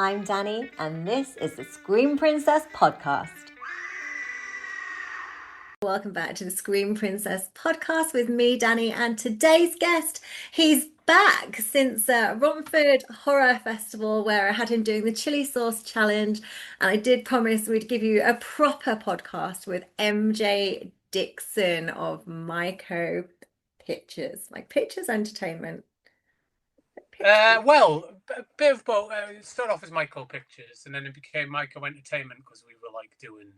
I'm Danny, and this is the Scream Princess podcast. Welcome back to the Scream Princess podcast with me, Danny, and today's guest. He's back since Romford Horror Festival, where I had him doing the chili sauce challenge, and I did promise we'd give you a proper podcast with MJ Dixon of Mycho Pictures, like Pictures Entertainment. A bit of both. It started off as Mycho Pictures, and then it became Mycho Entertainment because we were like doing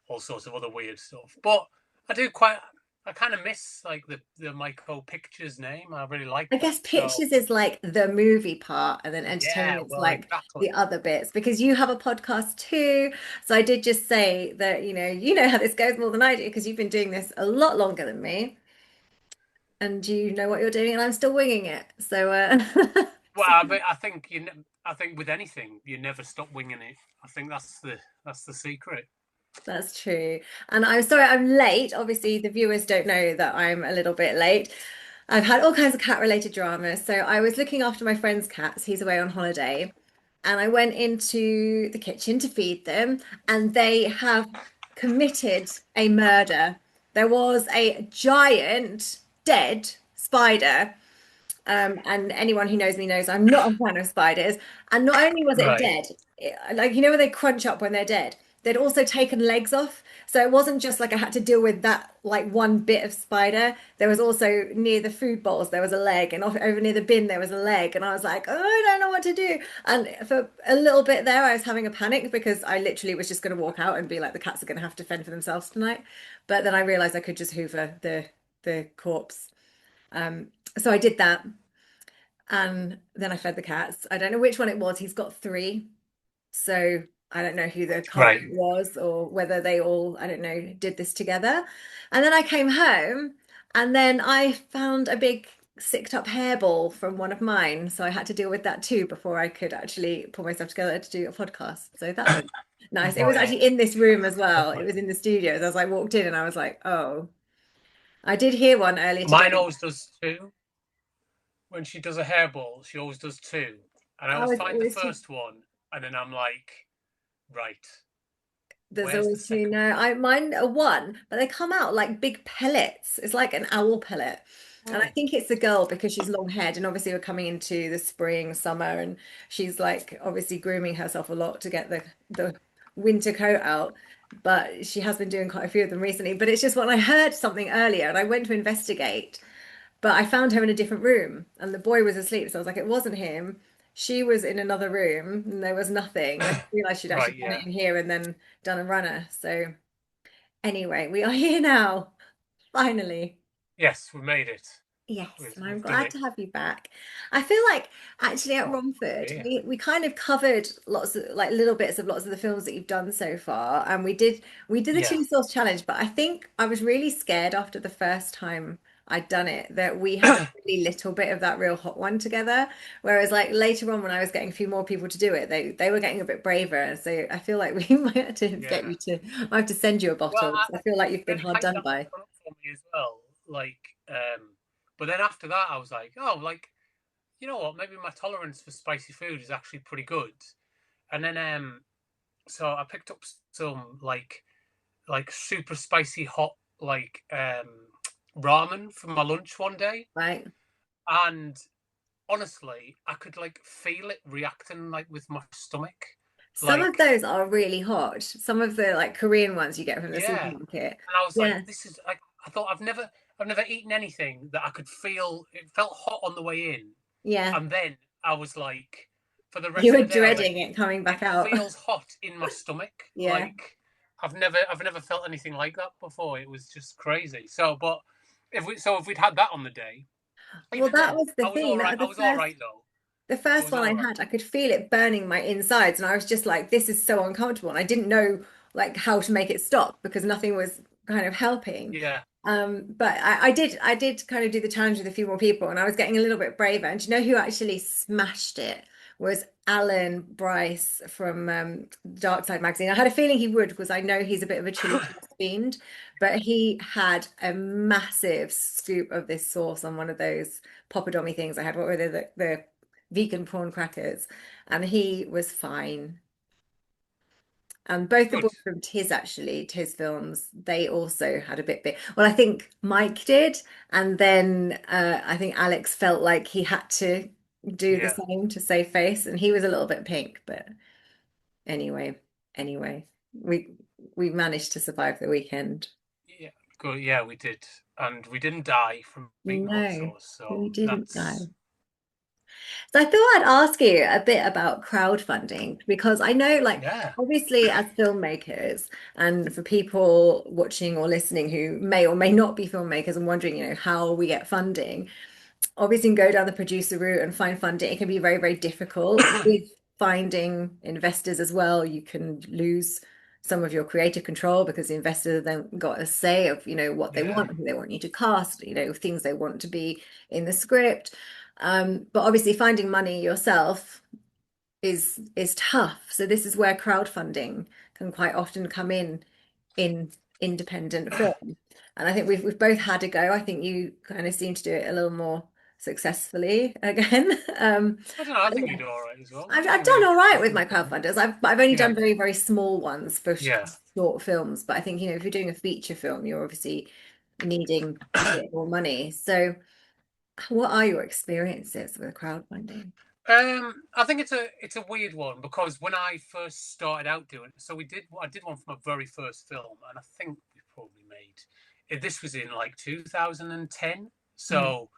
all sorts of other weird stuff. But I kind of miss like the Mycho Pictures name. I really like. I guess Pictures is like the movie part, and then Yeah, entertainment's well, like exactly. the other bits. Because you have a podcast too, so I did just say that you know how this goes more than I do because you've been doing this a lot longer than me, and you know what you're doing, and I'm still winging it. So, Well, but I think I think with anything, you never stop winging it. I think that's the secret. That's true. And I'm sorry I'm late. Obviously, the viewers don't know that I'm a little bit late. I've had all kinds of cat-related drama. So I was looking after my friend's cats. He's away on holiday. And I went into the kitchen to feed them, and they have committed a murder. There was a giant dead spider. And anyone who knows me knows I'm not a fan of spiders. And not only was it Right. dead, like when they crunch up when they're dead, they'd also taken legs off. So it wasn't just like I had to deal with that like one bit of spider. There was also near the food bowls there was a leg, and over near the bin there was a leg, and I was like, oh, I don't know what to do. And for a little bit there, I was having a panic because I literally was just going to walk out and be like, the cats are going to have to fend for themselves tonight. But then I realized I could just hoover the corpse. So I did that. And then I fed the cats. I don't know which one it was. He's got three. So I don't know who the culprit Right. was or whether they all, I don't know, did this together. And then I came home and then I found a big sicked up hairball from one of mine. So I had to deal with that too before I could actually pull myself together to do a podcast. So that was nice. It was Right. actually in this room as well. It was in the studio. As I walked in and I was like, oh, I did hear one earlier Mine today. always does two. When she does a hairball, she always does two, and I I always was find the always too. first one, and then I'm like, right, There's where's the always two. second No, mine are one, but they come out like big pellets. It's like an owl pellet. And I one? think it's the girl because she's long haired, and obviously we're coming into the spring, summer, and she's like obviously grooming herself a lot to get the winter coat out. But she has been doing quite a few of them recently. But it's just when I heard something earlier and I went to investigate, but I found her in a different room and the boy was asleep. So I was like, it wasn't him. She was in another room and there was nothing. I realized she'd actually Right, done yeah. it in here and then done a runner. So anyway, we are here now, finally. Yes, we made it. Yes, and I'm We've done glad it. to have you back. I feel like actually at Oh, Romford, yeah. we kind of covered lots of like little bits of lots of the films that you've done so far, and we did the Yeah. chili sauce challenge. But I think I was really scared after the first time I'd done it that we had a really little bit of that real hot one together. Whereas like later on when I was getting a few more people to do it, they were getting a bit braver. So I feel like we might have to get Yeah. you to. I have to send you a Well, bottle. I feel like you've been then hard kind done of by. opened up for me as well. But then after that, I was like, oh, like, you know what? Maybe my tolerance for spicy food is actually pretty good. And then, so I picked up some like super spicy hot ramen for my lunch one day, Right. and honestly, I could like feel it reacting like with my stomach. Some of Like, those are really hot. Some of the like Korean ones you get from the yeah. supermarket. And I was like, Yeah. this is like I thought I've never eaten anything that I could feel it felt hot on the way in. Yeah. And then I was like, for the You rest were of the day, I went, dreading it coming back it out. feels hot in my stomach. Yeah. Like I've never felt anything like that before. It was just crazy. But if we'd had that on the day, Well, even that then, was the I was thing. all That right. was I the was all first right though. the I first was one I all right. had. I could feel it burning my insides, and I was just like, this is so uncomfortable. And I didn't know like how to make it stop because nothing was kind of helping. Yeah. But I did kind of do the challenge with a few more people, and I was getting a little bit braver. And do you know who actually smashed it? Was Alan Bryce from Dark Side magazine. I had a feeling he would because I know he's a bit of a chili sauce fiend, but he had a massive scoop of this sauce on one of those poppadomi things I had. What were they? The vegan prawn crackers, and he was fine. And both the Good. boys from Tiz films, they also had a bit big. Well, I think Mike did, and then I think Alex felt like he had to do the Yeah. same to save face, and he was a little bit pink. But anyway, anyway, we managed to survive the weekend. Yeah. Good. Yeah, we did, and we didn't die from eating hot No, sauce. So we didn't that's die. So I thought I'd ask you a bit about crowdfunding because I know, like, yeah, obviously, as filmmakers, and for people watching or listening who may or may not be filmmakers and wondering, how we get funding, obviously, you can go down the producer route and find funding. It can be very, very difficult with finding investors as well. You can lose some of your creative control because the investors have then got a say of, what they yeah, want, who they want you to cast, things they want to be in the script. But obviously, finding money yourself is tough. So this is where crowdfunding can quite often come in independent film. And I think we've both had a go. I think you kind of seem to do it a little more successfully again. I don't know. I think you do all right as well. I've I done mean, all right with my crowdfunders. I've only yeah, done very, very small ones for yeah. short films, but I think, if you're doing a feature film, you're obviously needing a bit more money. So what are your experiences with crowdfunding? I think it's a weird one because when I first started out doing, so I did one for my very first film, and I think we probably made. This was in like 2010, Mhm. so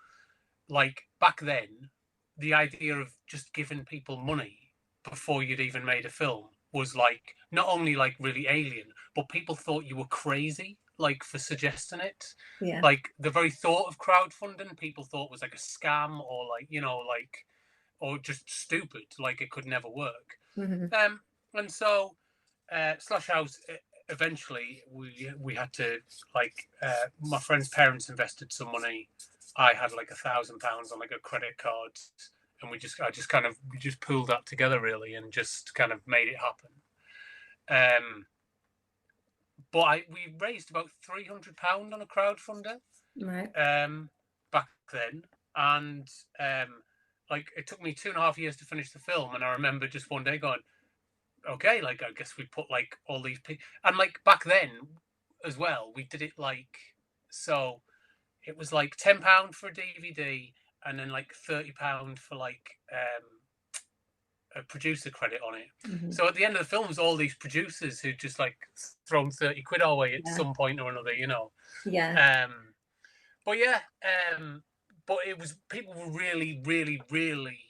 like back then, the idea of just giving people money before you'd even made a film was like not only like really alien, but people thought you were crazy, like for suggesting it. Yeah. Like the very thought of crowdfunding, people thought was like a scam or like like or just stupid, like it could never work. Hmm. Um, and so Slash House eventually we had to like my friend's parents invested some money. I had like £1,000 on like a credit card, and we just pulled that together really, and just kind of made it happen. Um, but we raised about £300 on a crowdfunder Right. um, back then, and like it took me 2.5 years to finish the film, and I remember just one day going, okay, like I guess we put like all these people, and like back then as well, we did it like so it was like £10 for a DVD, and then like £30 for like a producer credit on it. Hmm. So at the end of the film, was all these producers who just like thrown 30 quid our way at Yeah. some point or another. Yeah. Um, but yeah, but it was people were really, really, really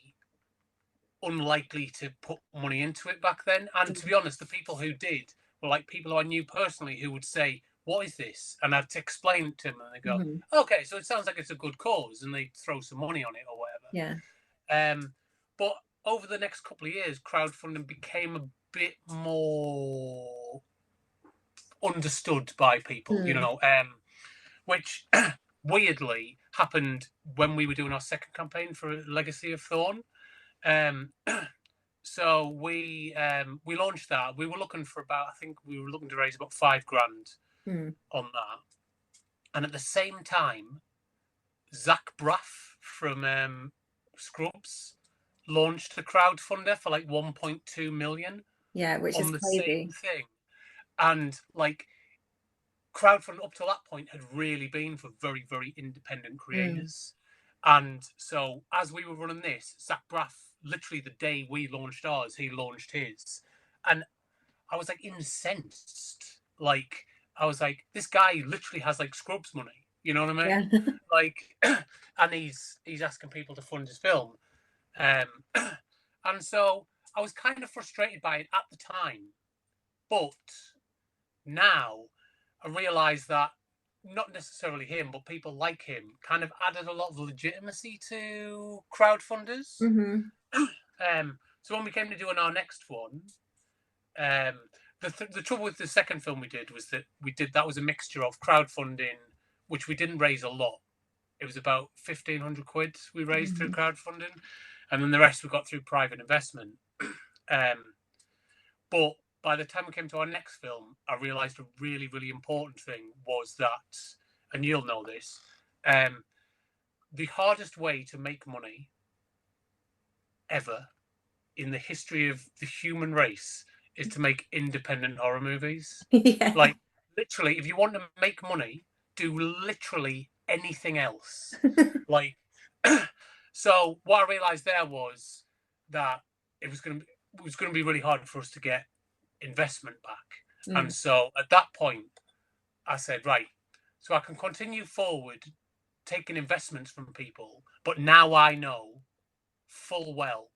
unlikely to put money into it back then. And to be honest, the people who did were like people I knew personally who would say, "What is this?" And I'd to explain it to them, and they go, Hmm. "Okay, so it sounds like it's a good cause," and they throw some money on it or Yeah. whatever. But over the next couple of years, crowdfunding became a bit more understood by people, Mm. which weirdly happened when we were doing our second campaign for Legacy of Thorn. Um, so we launched that. We were looking for about, I think we were looking to raise about 5 grand Mm. on that. And at the same time, Zach Braff from Scrubs launched the crowdfunder for like 1.2 million Yeah, which is on the same crazy. thing. And like crowdfunding up to that point had really been for very, very independent Mm. creators. And so as we were running this, Zach Braff, literally the day we launched ours, he launched his. And I was like incensed. Like, I was like, this guy literally has like Scrubs money. You know what I Yeah. mean? Like, and he's asking people to fund his film. Um, and so I was kind of frustrated by it at the time. But now I realise that not necessarily him, but people like him kind of added a lot of legitimacy to crowdfunders. Hmm. So when we came to doing our next one, um, the trouble with the second film we did was that that was a mixture of crowdfunding, which we didn't raise a lot. It was about 1,500 quid we raised through Hmm. crowdfunding, and then the rest we got through private investment. Um, but by the time we came to our next film, I realised a really, really important thing was that, and you'll know this, the hardest way to make money ever in the history of the human race is to make independent horror movies. Yeah. Like, literally, if you want to make money, do literally anything else. Like, so what I realized there was that it was going to be really hard for us to get investment back. And Mm. so at that point, I said, right, so I can continue forward taking investments from people, but now I know full well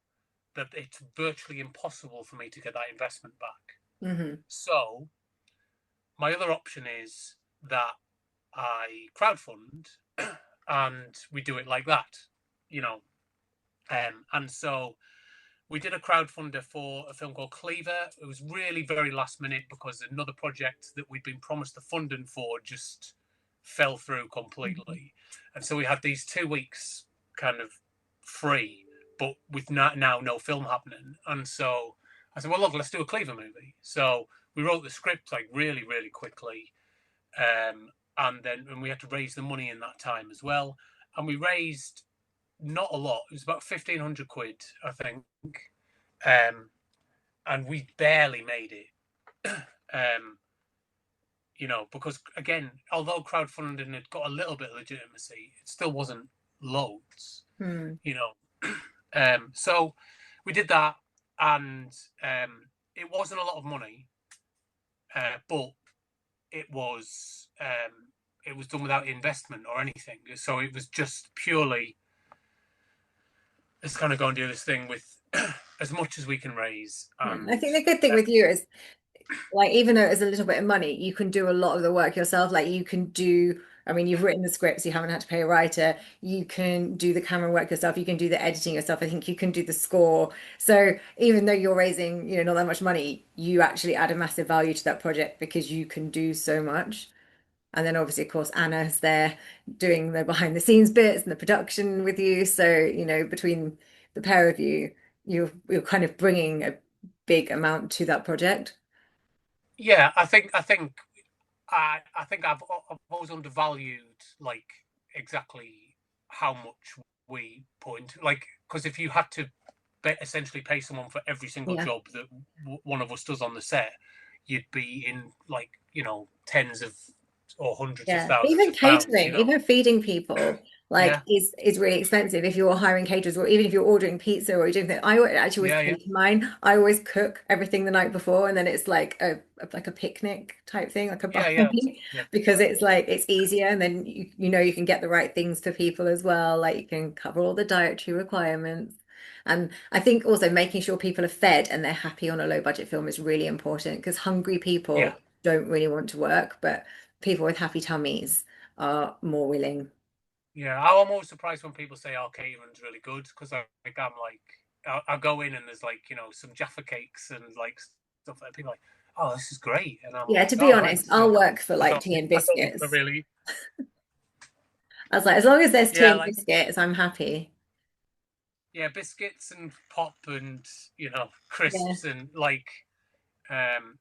that it's virtually impossible for me to get that investment back. Hmm. So my other option is that I crowdfund and we do it like that, you know. And so we did a crowdfunder for a film called Cleaver. It was really very last minute because another project that we'd been promised the funding for just fell through completely. And so we had these 2 weeks kind of free, but with now no film happening. And so I said, well, look, let's do a Cleaver movie. So we wrote the script like really, really quickly. And we had to raise the money in that time as well. And we raised not a lot. It was about 1,500 quid, I think. Um, and we barely made it. um, because again, although crowdfunding had got a little bit of legitimacy, it still wasn't loads. Mm. You know, so we did that, and it wasn't a lot of money, but it was it was done without investment or anything. So it was just purely let's kind of go and do this thing with as much as we can raise, Yeah. I and think the good thing with you is like even though it's a little bit of money, you can do a lot of the work yourself. Like you can do, I mean, you've written the scripts, you haven't had to pay a writer. You can do the camera work yourself. You can do the editing yourself. I think you can do the score. So even though you're raising, not that much money, you actually add a massive value to that project because you can do so much. And then obviously, of course, Anna's there doing the behind the scenes bits and the production with you. So, between the pair of you, you're kind of bringing a big amount to that project. yeah, I think I've always undervalued like exactly how much we put into because if you had to essentially pay someone for every single Yeah. job that one of us does on the set, you'd be in tens of or hundreds of Yeah, but thousands even of pounds. catering, even feeding people, like Yeah, is really expensive if you're hiring caterers or even if you're ordering pizza or you're doing that. I actually always yeah, yeah, cater mine. I always cook everything the night before, and then it's like a picnic type thing, like a yeah, yeah, buffet, yeah, because it's like it's easier, and then you can get the right things for people as well. Like you can cover all the dietary requirements. And I think also making sure people are fed and they're happy on a low budget film is really important because hungry yeah. people don't really want to work, but people with happy tummies are more willing. Yeah, I'm always surprised when people say, "Oh, catering's really good," because I'm like, I'll go in and there's some Jaffa cakes and like stuff that people are like, "Oh, this is great," and I'm Yeah, like, to be "Oh, right." honest, So I'll work for I like don't, tea and I don't think I biscuits. really, I was like, as long as there's tea yeah, and biscuits, I'm happy. yeah, biscuits and pop and Yeah. crisps and um,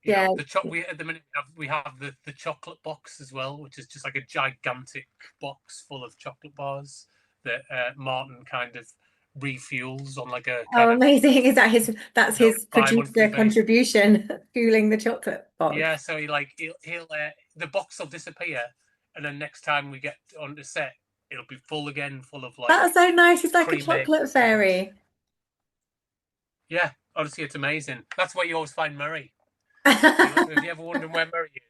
Yeah. the we at the minute we have the chocolate box as well, which is just like a gigantic box full of chocolate bars that Martin kind of refuels on like a Oh, kind of amazing. Is that that's his bi-monthly producer basis. contribution, fueling the chocolate box? Yeah, so he'll the box will disappear, and then next time we get on the set, it'll be full again, full of like That's so nice. It's like a cream chocolate eggs and fairy. yeah, honestly, it's amazing. That's where you always find Murray. If you ever wondering where Murray is,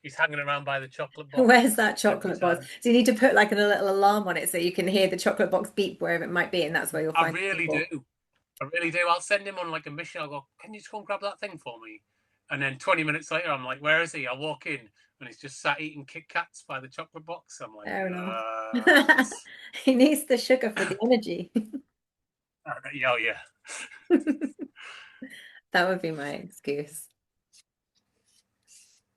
he's hanging around by the chocolate Where's box that every chocolate box? time. So you need to put like a little alarm on it so you can hear the chocolate box beep wherever it might be, and that's where you'll I find really do. people. I really do. I'll send him on like a mission. I'll go, can you just go and grab that thing for me? And then 20 minutes later, I'm like, where is he? I walk in and he's just sat eating Kit Kats by the chocolate box. I'm like, Fair enough. He needs the sugar for the energy. oh, yeah. That would be my excuse.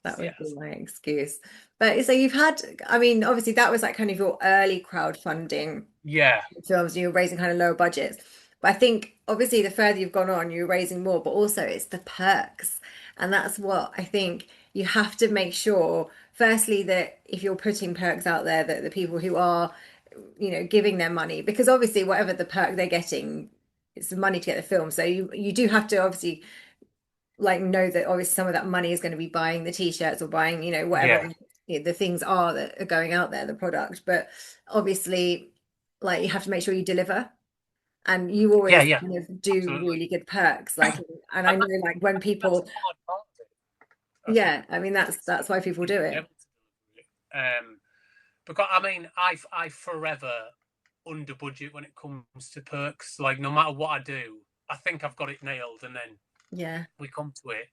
That would be Yes. my excuse. But so you've had, I mean, obviously that was like kind of your early crowdfunding Yeah. films, you were raising kind of lower budgets. But I think obviously the further you've gone on, you're raising more, but also it's the perks. And that's what I think you have to make sure, firstly, that if you're putting perks out there, that the people who are, giving their money, because obviously whatever the perk they're getting it's the money to get the film. So you do have to obviously like know that obviously some of that money is going to be buying the t-shirts or buying, whatever Yeah, the things are that are going out there, the product. But obviously, like you have to make sure you deliver. And you yeah, always yeah, kind of do absolutely. really good perks, like, and I And know like when that's people, the hard part of it, I think. yeah, I mean that's why people Is do being it. able to deliver it. Because I mean, I forever under budget when it comes to perks. Like no matter what I do, I think I've got it nailed, and then Yeah. we come to it,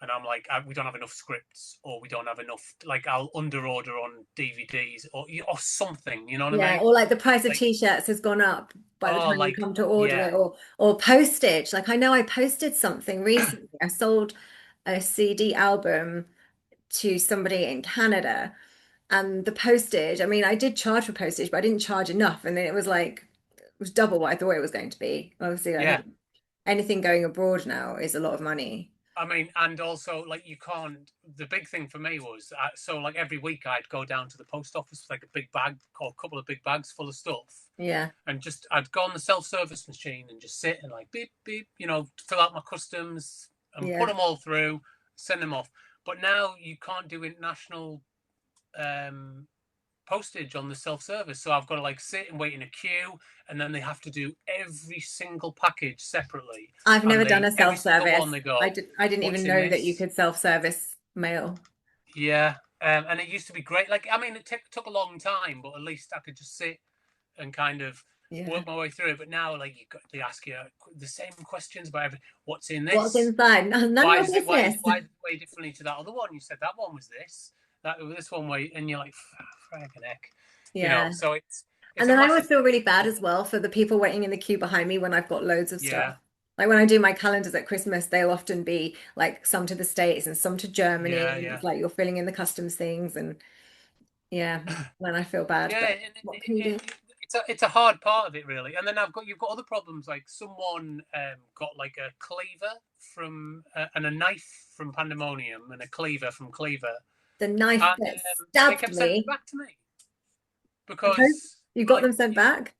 and I'm like, we don't have enough scripts, or we don't have enough. Like I'll under order on DVDs or something. You know what I Yeah, mean? or like the price of Like t-shirts has gone up by the oh, time you like come to order yeah, it, or postage. Like I know I posted something recently. I sold a CD album to somebody in Canada, and the postage, I mean, I did charge for postage, but I didn't charge enough, and then it was double what I thought it was going to be. Obviously, I yeah. think anything going abroad now is a lot of money. I mean, and also like you can't. The big thing for me was so like every week I'd go down to the post office with like a big bag or a couple of big bags full of stuff, Yeah, and just I'd go on the self-service machine and just sit and like beep beep, fill out my customs and put yeah. them all through, send them off. But now you can't do international um, postage on the self-service, so I've got to like sit and wait in a queue, and then they have to do every single package separately, I've never and done they a every single self-service. one they go, I didn't "What's even in know that you this?" could self-service mail. Yeah, and it used to be great. Like, I mean, it took a long time, but at least I could just sit and kind of Yeah. work my way through it. But now, like, they ask you the same questions about what's in What's this? inside? None of Why your is it business. why is it way differently to that other one? You said that one was this, that this one way, and you're like, fragging heck, Yeah. So it's And a then I always massive feel really bad problem. as well for the people waiting in the queue behind me when I've got loads of stuff. Yeah, Like when I do my calendars at Christmas, they'll often be like some to the States and some to Germany. yeah, And yeah. it's like you're filling in the customs things. And yeah, then I feel bad. Yeah, But and what can you do? it's a hard part of it really. And then you've got other problems like someone got like a cleaver from and a knife from Pandemonium and a cleaver from Cleaver, The knife and that they stabbed kept sending it me. back to me Okay. because You got like them sent back?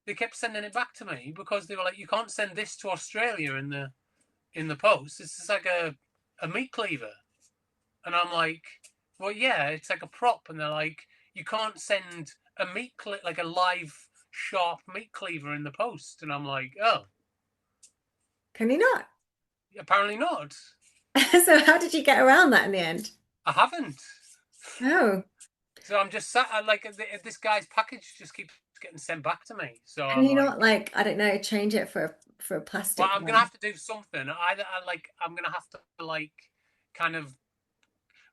they kept sending it back to me because they were like, you can't send this to Australia in the post. This is like a meat cleaver, and I'm like, well, yeah, it's like a prop, and they're like, you can't send like a live sharp meat cleaver in the post, and I'm like, oh, Can you not? apparently not. So how did you get around that in the end? I haven't. Oh, So I'm just sat like this guy's package just keeps getting sent back to me. So can I'm you not like, like, I don't know, change it for a well, plastic I'm gonna one? have to do something. Either I'm gonna have to like kind of.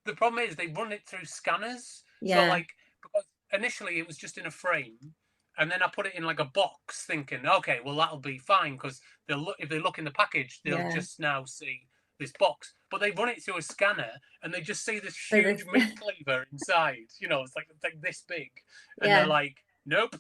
The problem is they run it through scanners. So Yeah, like because initially it was just in a frame, and then I put it in like a box, thinking, okay, well that'll be fine because they'll look if they look in the package, they'll yeah. just now see this box. But they run it through a scanner, and they just see this So huge this, meat cleaver inside. It's like this big, and they're yeah. like, nope.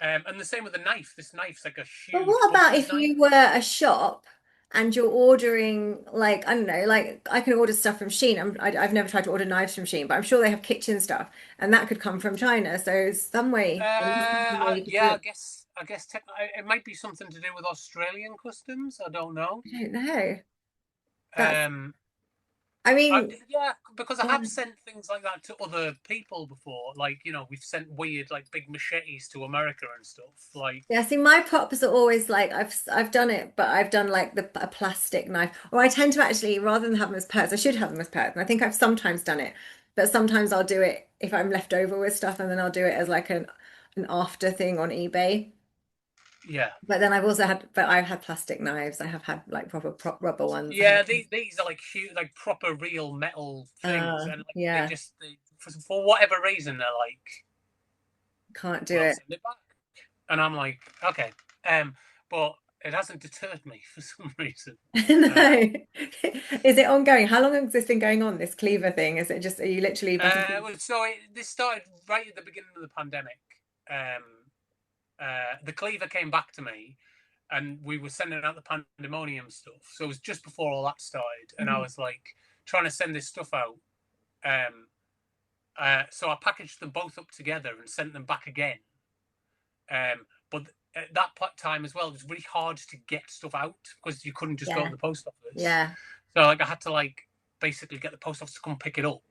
And the same with the knife. This knife's like a But huge what about butcher's if knife. you were a shop and you're ordering, like, I don't know, like I can order stuff from Shein. I've never tried to order knives from Shein, but I'm sure they have kitchen stuff and that could come from China. So some way, there must be some way you could do Yeah, I it. guess. I guess it might be something to do with Australian customs. I don't know. I don't know. That's, Um, I mean, yeah, because I yeah. have sent things like that to other people before. Like, we've sent weird, like, big machetes to America and stuff. Like, Yeah, see, my props are always like I've done it, but I've done like a plastic knife. Or I tend to actually, rather than have them as pets, I should have them as pets. And I think I've sometimes done it, but sometimes I'll do it if I'm left over with stuff, and then I'll do it as like an after thing on eBay. yeah, But then I've had plastic knives. I have had like proper rubber ones. I have. yeah. These are like huge, like proper real metal things, and like Yeah, for whatever reason they're like, can't do well, it. send it back, and I'm like, okay, um, but it hasn't deterred me for some reason. Uh, No. Is it ongoing? How long has this been going on, this Cleaver thing? Is it just, are you literally back and forth? well, this started right at the beginning of the pandemic. Um, the Cleaver came back to me, and we were sending out the Pandemonium stuff. So it was just before all that started, and I Mhm. was like trying to send this stuff out. Um, so I packaged them both up together and sent them back again. But at that time as well, it was really hard to get stuff out because you couldn't just go to Yeah. the post office. Yeah. So like I had to like basically get the post office to come pick it up.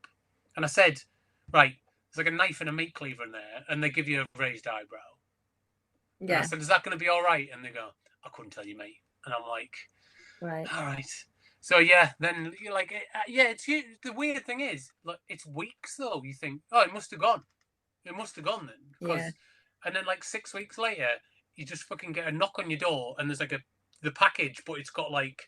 And I said, right, there's like a knife and a meat cleaver in there, and they give you a raised eyebrow. And I Yeah. said, is that going to be all right? And they go, I couldn't tell you, mate. And I'm like, Right. all right. So yeah, then you're like, yeah. It's the weird thing is, like, it's weeks though. You think, oh, it must have gone. It must have gone then, Yeah. because, and then like 6 weeks later, you just fucking get a knock on your door, and there's like the package, but it's got like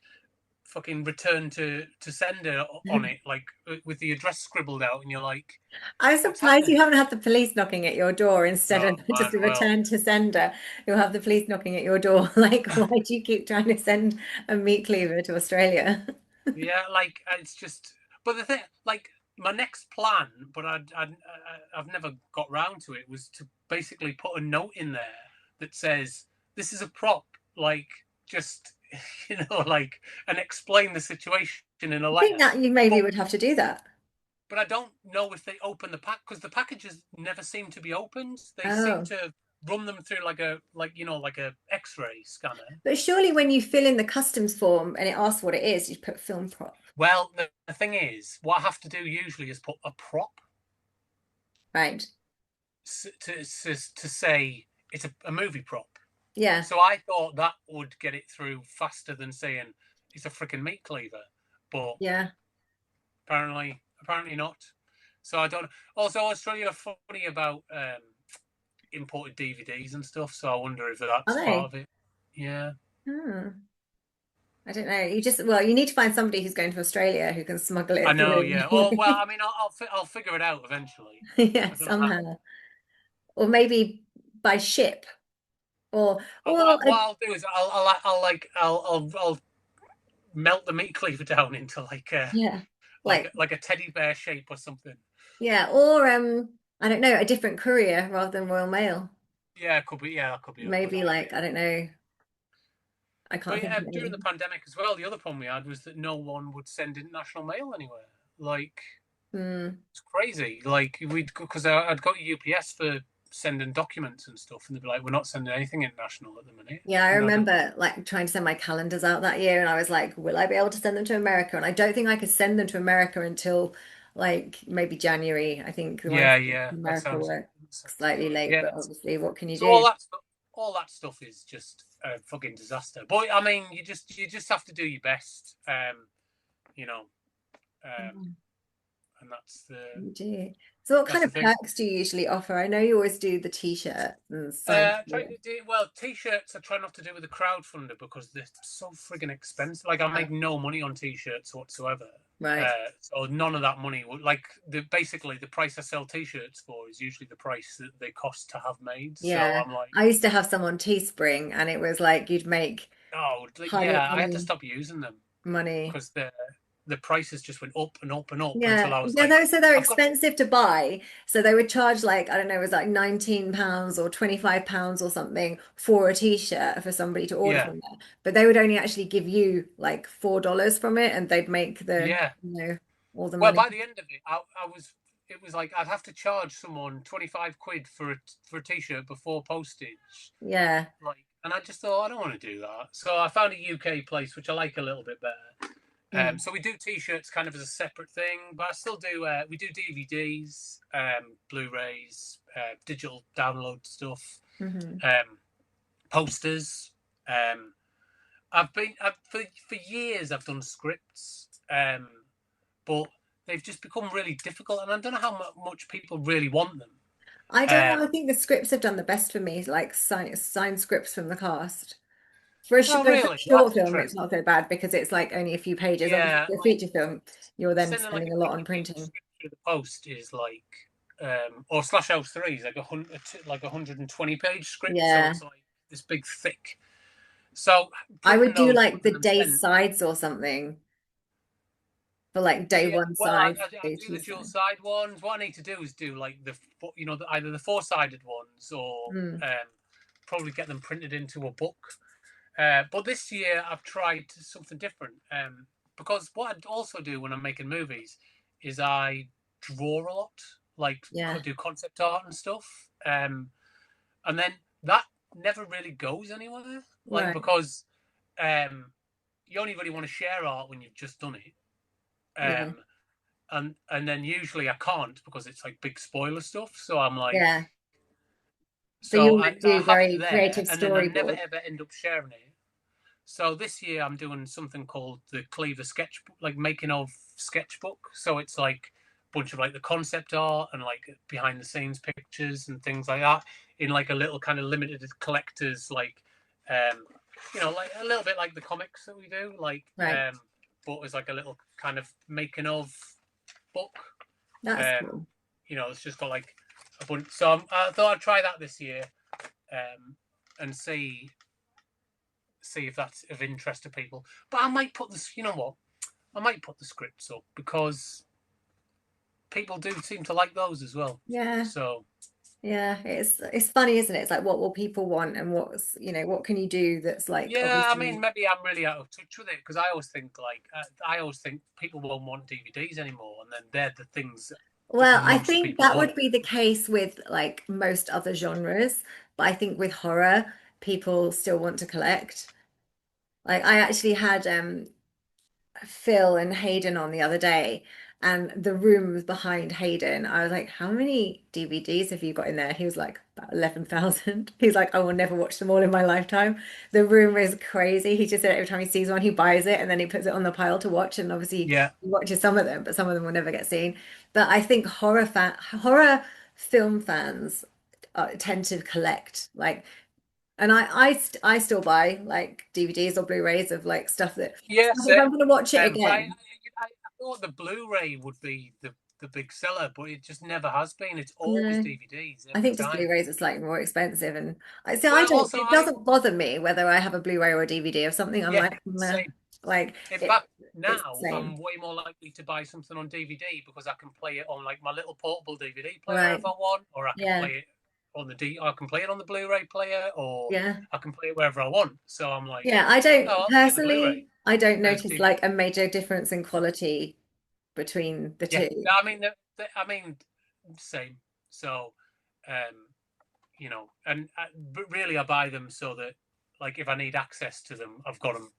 fucking return to sender on it, like with the address scribbled out, and you're like, I'm what's surprised you happening? haven't had the police knocking at your door instead Oh of just man, a well, return to sender. You'll have the police knocking at your door. Like, why do you keep trying to send a meat cleaver to Australia? yeah, like it's just. But the thing, like my next plan, but I've never got round to it, was to basically put a note in there that says this is a prop, like just like, and explain the situation in a I letter. think that you maybe But would have to do that. but I don't know if they open the pack, because the packages never seem to be opened. They seem Oh. to run them through like like a X-ray scanner. But surely when you fill in the customs form and it asks what it is, you put film prop. Well, the thing is, what I have to do usually is put a prop Right. to say it's a movie prop. Yeah. So I thought that would get it through faster than saying it's a freaking meat cleaver, but Yeah. apparently not. So I don't. Also, Australia are funny about imported DVDs and stuff. So I wonder if Are that's part they? of it. Yeah, Hmm. I don't know. Well, you need to find somebody who's going to Australia who can smuggle I it know. through. Yeah. Oh well. I mean, I'll figure it out eventually. Yeah, I don't know how. somehow. Or maybe by ship. Or, well, What I'll do is I'll melt the meat cleaver down into like a yeah. Like, like a teddy bear shape or something. yeah. Or, I don't know, a different courier rather than Royal Mail. Yeah, it could be. Yeah, that could be a good Maybe idea. like, I don't know. I can't But think of during the any. pandemic as well, the other problem we had was that no one would send international mail anywhere. Like, Hmm. it's crazy. Like we'd because I'd go to UPS for sending documents and stuff, and they'd be like, "We're not sending anything international at the minute." Yeah, I And I'd be like, remember like trying to send my calendars out that year, and I was like, will I be able to send them to America? And I don't think I could send them to America until like maybe January. I think the ones "Yeah, to yeah, America were that sounds slightly good." late, Yeah. but obviously, what can you So do? all that stuff is just a fucking disaster. But I mean, you just have to do your best. You know, um, Mm, and you do. So, what that's kind the of thing. perks do you usually offer? I know you always do the t-shirts and sign. Try to do well. T-shirts I try not to do with the crowdfunder because they're so frigging expensive. Like I make no money on T-shirts whatsoever. Right. So none of that money would like basically the price I sell T-shirts for is usually the price that they cost to have made. So Yeah. I'm like, I used to have some on Teespring, and it was like you'd make oh hardly yeah, I had to any stop using them money. because the prices just went up and up and up until Yeah, I was yeah, like, so they're I've got expensive to buy. So they would charge like, I don't know, it was like £19 or £25 or something for a t-shirt for somebody to order yeah, from there. But they would only actually give you like $4 from it and they'd make yeah. all the Well, money. by the end of it, I was. It was like I'd have to charge someone 25 quid for a t-shirt before postage. Yeah. Like, and I just thought I don't want to do that. So I found a UK place which I like a little bit better. Mm. So we do t-shirts kind of as a separate thing, but I still do. We do DVDs, Blu-rays, digital download stuff, Hmm. posters. Um, for years I've done scripts, but they've just become really difficult, and I don't know how much people really want them. I don't know. I Um, think the scripts have done the best for me, like signed scripts from the cast. For a, oh, but for really? a short That's film, it's interesting. not so bad because it's like only a few pages. Obviously, Yeah, for a like feature film, you're then sending like spending a a lot on 50-page printing. script through the post is like, or Slash House 3 is like like 120-page script, so Yeah. it's like this big thick. So I would printing do those, like the putting them day send. sides or something for like day Yeah, one well, side, I day do two the dual side. side ones. What I need to do is do like either the four-sided ones or Mm, probably get them printed into a book. But this year I've tried something different. Because what I also do when I'm making movies is I draw a lot, like yeah. do concept art and stuff. And then that never really goes anywhere. Like Right. because um, you only really want to share art when you've just done it. Yeah. Um, and then usually I can't because it's like big spoiler stuff. So I'm like, Yeah. So you so want to I do have it very there, creative and then I never storyboard. ever end up sharing it. So this year I'm doing something called the Cleaver sketchbook, like making of sketchbook. So it's like a bunch of like the concept art and like behind the scenes pictures and things like that in like a little kind of limited collectors like um like a little bit like the comics that we do, like Right. but as like a little kind of making of book. That's Um cool. it's just got like a bunch. So I thought I'd try that this year, and see if that's of interest to people. But I might put this, you know what? I might put the scripts up because people do seem to like those as well. Yeah. So Yeah. It's funny, isn't it? It's like what will people want and what can you do that's like yeah, I mean, obviously. maybe I'm really out of touch with it because I always think like I always think people won't want DVDs anymore, and then they're the things that Well, I most think people that want. would be the case with like most other genres, but I think with horror, people still want to collect. Like I actually had Phil and Hayden on the other day, and the room was behind Hayden. I was like, "How many DVDs have you got in there?" He was like, "About 11,000." He's like, "I will never watch them all in my lifetime." The room is crazy. He just said every time he sees one, he buys it and then he puts it on the pile to watch. And obviously, Yeah, he watches some of them, but some of them will never get seen. But I think horror film fans tend to collect like. And I still buy like DVDs or Blu-rays of like yeah, stuff if I'm same. going to watch it But again. I thought the Blu-ray would be the big seller, but it just never has been. It's always No, DVDs I every think just time. Blu-rays are slightly more expensive, and I see. I Well, don't. also It doesn't bother me whether I have a Blu-ray or a DVD of something. I'm yeah, like, meh. same. Like In it. fact, It's the now same, I'm way more likely to buy something on DVD because I can play it on like my little portable DVD player if right? I want, or I can Yeah, play it I can play it on the Blu-ray player, or yeah, I can play it wherever I want. So I'm like, yeah. I don't oh, I'll get the Blu-ray. personally. I don't Whereas notice DVD, like a major difference in quality between the yeah, two. I mean, I mean, same. So, um, and but really, I buy them so that, like, if I need access to them, I've got them.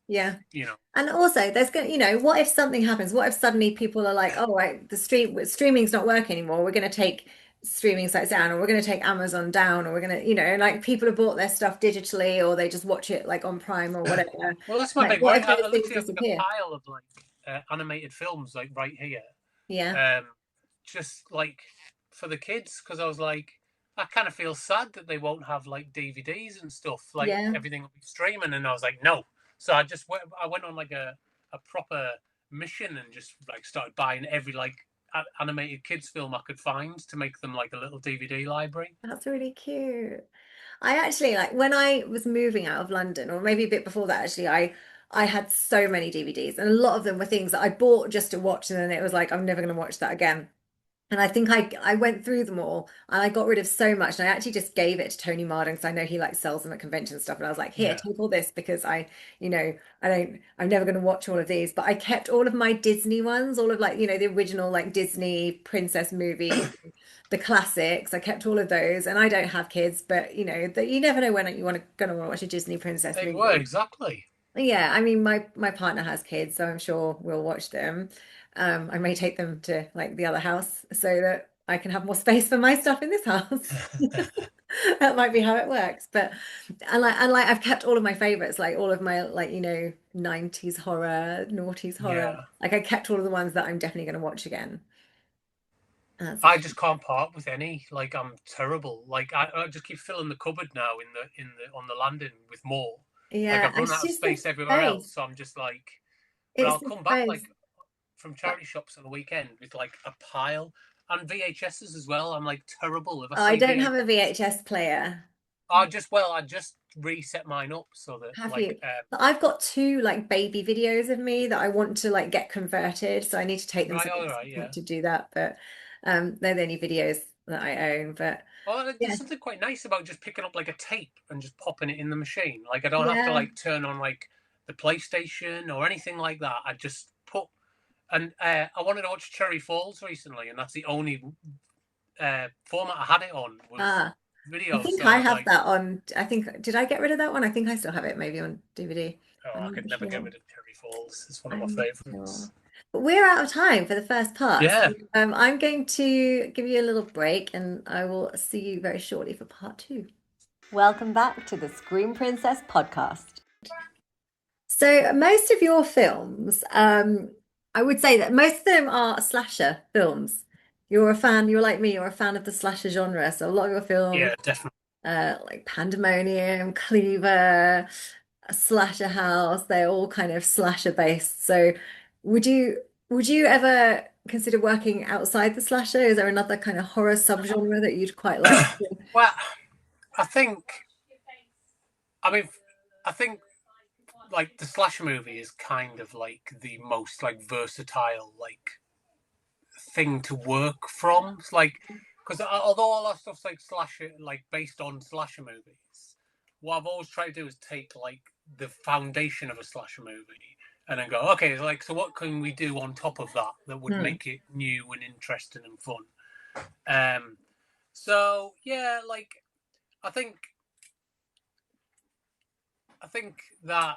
Yeah. You know, And also, there's going, what if something happens? What if suddenly people are like, "Oh, right, streaming's not working anymore. We're going to take streaming sites down, or we're going to take Amazon down, or we're going to, and like people have bought their stuff digitally, or they just watch it like on Prime or whatever. well, that's my Like, big what worry. if I those things literally have like a disappear? pile of like animated films like right here, Yeah, um, just like for the kids because I was like, I kind of feel sad that they won't have like DVDs and stuff. Like yeah. everything will be streaming, and I was like, no. So I went on like a proper mission and just like started buying every like animated kids film I could find to make them like a little DVD library. That's really cute. I actually like when I was moving out of London, or maybe a bit before that, actually, I had so many DVDs, and a lot of them were things that I bought just to watch, and then it was like I'm never going to watch that again. And I think I went through them all and I got rid of so much. And I actually just gave it to Tony Martin because I know he like sells them at convention stuff. And I was like, here, Yeah. take all this because I'm never going to watch all of these. But I kept all of my Disney ones, all of like, the original like Disney princess movies, the classics. I kept all of those. And I don't have kids, but that you never know when you gonna want to watch a Disney princess They were movie. exactly. Yeah, I mean my partner has kids, so I'm sure we'll watch them. I may take them to like the other house so that I can have more space for my stuff in this house. That might be how it works. But and like I've kept all of my favorites, like all of my like 90s horror, noughties horror. Yeah. Like I kept all of the ones that I'm definitely going to watch again. That's the I thing. just can't part with any. Like I'm terrible. Like I just keep filling the cupboard now in the on the landing with more. Like Yeah, I've run it's out of just the space everywhere else, space. so I'm just like. But It's I'll the come back like space. from charity shops on the weekend with like a pile and VHSs as well. I'm like terrible if I I see don't have a VHS. VHS player. I just reset mine up so that Have like you? I've got two like baby videos of me that I want to like get converted, so I need to take them right, somewhere all right, yeah. to do that. But they're the only videos that I own. But Well, yeah, there's something quite nice about just picking up like a tape and just popping it in the machine. Like I don't have to yeah, like turn on like the PlayStation or anything like that. I just put and I wanted to watch Cherry Falls recently, and that's the only format I had it on was ah. I video. think I So have like, that on. I think, did I get rid of that one? I think I still have it maybe on DVD. oh, I I'm could not never get sure. rid of Cherry Falls. It's one of my I'm not sure. favorites. But we're out of time for the first part. So, Yeah. I'm going to give you a little break and I will see you very shortly for part two. Welcome back to the Screen Princess podcast. So, most of your films, I would say that most of them are slasher films. You're a fan, you're like me, you're a fan of the slasher genre. So, a lot of your films, Yeah, definitely. like Pandemonium, Cleaver, Slasher House, they're all kind of slasher based. So, would you ever consider working outside the slasher? Is there another kind of horror subgenre that you'd quite like to? Well, I think, I mean, I think like the slasher movie is kind of like the most like versatile like thing to work from. It's like because although all that stuff's like slasher, like based on slasher movies, what I've always tried to do is take like the foundation of a slasher movie and then go, okay, like so what can we do on top of that that would Hmm. make it new and interesting and fun? Um, so yeah, like I think I think that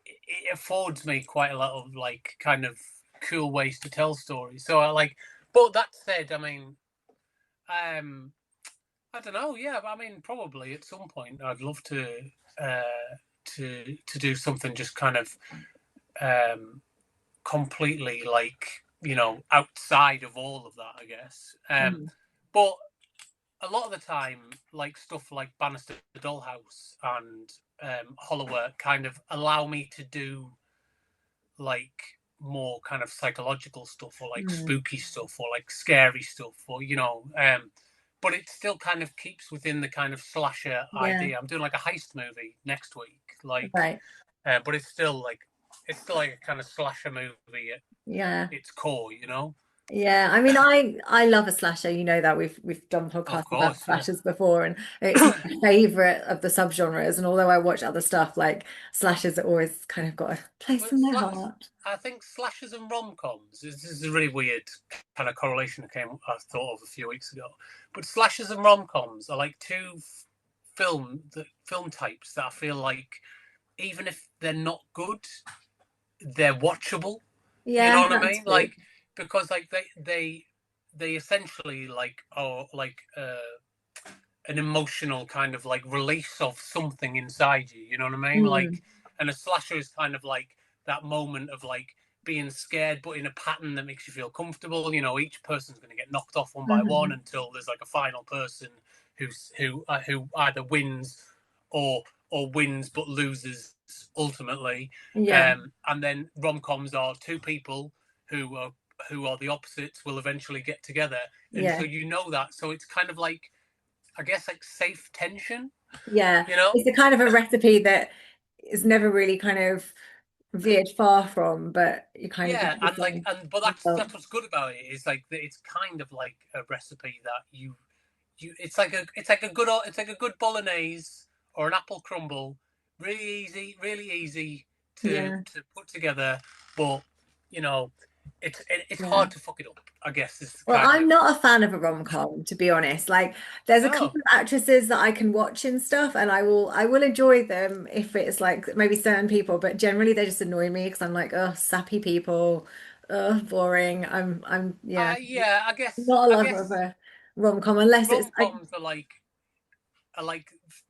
it affords me quite a lot of like kind of cool ways to tell stories. So I like, but that said, I mean, um, I don't know. Yeah, I mean, probably at some point I'd love to do something just kind of completely like outside of all of that. I guess. Hmm. But a lot of the time, like stuff like Bannister Dollhouse and Hollower kind of allow me to do like more kind of psychological stuff or like Hmm. spooky stuff or like scary stuff or but it still kind of keeps within the kind of slasher Yeah, idea. I'm doing like a heist movie next week, like, right. but it's still like a kind of slasher movie at Yeah. its core. Yeah, I mean, I love a slasher. You know that we've done Of podcasts about course, yeah. slashers before, and it's my favorite of the subgenres. And although I watch other stuff, like slashers are always kind of got a place But in my heart. I think slashers and rom-coms this is a really weird kind of correlation I thought of a few weeks ago. But slashers and rom-coms are like two film types that I feel like even if they're not good, they're watchable. You know Yeah, what I that's mean? true. Like because like they essentially like are like an emotional kind of like release of something inside you. You know what I mean? Mm, Like, and a slasher is kind of like that moment of like being scared, but in a pattern that makes you feel comfortable. Each person's going to get knocked off one by one mhm. until there's like a final person who either wins or wins but loses ultimately. Yeah, And then rom coms are two people who are who are the opposites will eventually get together, and so yeah, you know that. So it's kind of like I guess like safe tension, yeah. you know? It's a kind of a recipe that is never really kind of veered far from, but you kind of Yeah, get the and like same and but result. that's what's good about it is like that it's kind of like a recipe that it's like a good bolognese or an apple crumble, really easy to Yeah. put together, but you know, it's Yeah. hard to fuck it up. I guess is Well, kind I'm of not a fan of a rom-com, to be honest. Like, there's a oh couple of actresses that I can watch and stuff, and I will enjoy them if it's like maybe certain people, but generally they just annoy me because I'm like, oh, sappy people, boring. Yeah, yeah, I guess not a I lover of guess a rom-com unless it's rom like, coms are like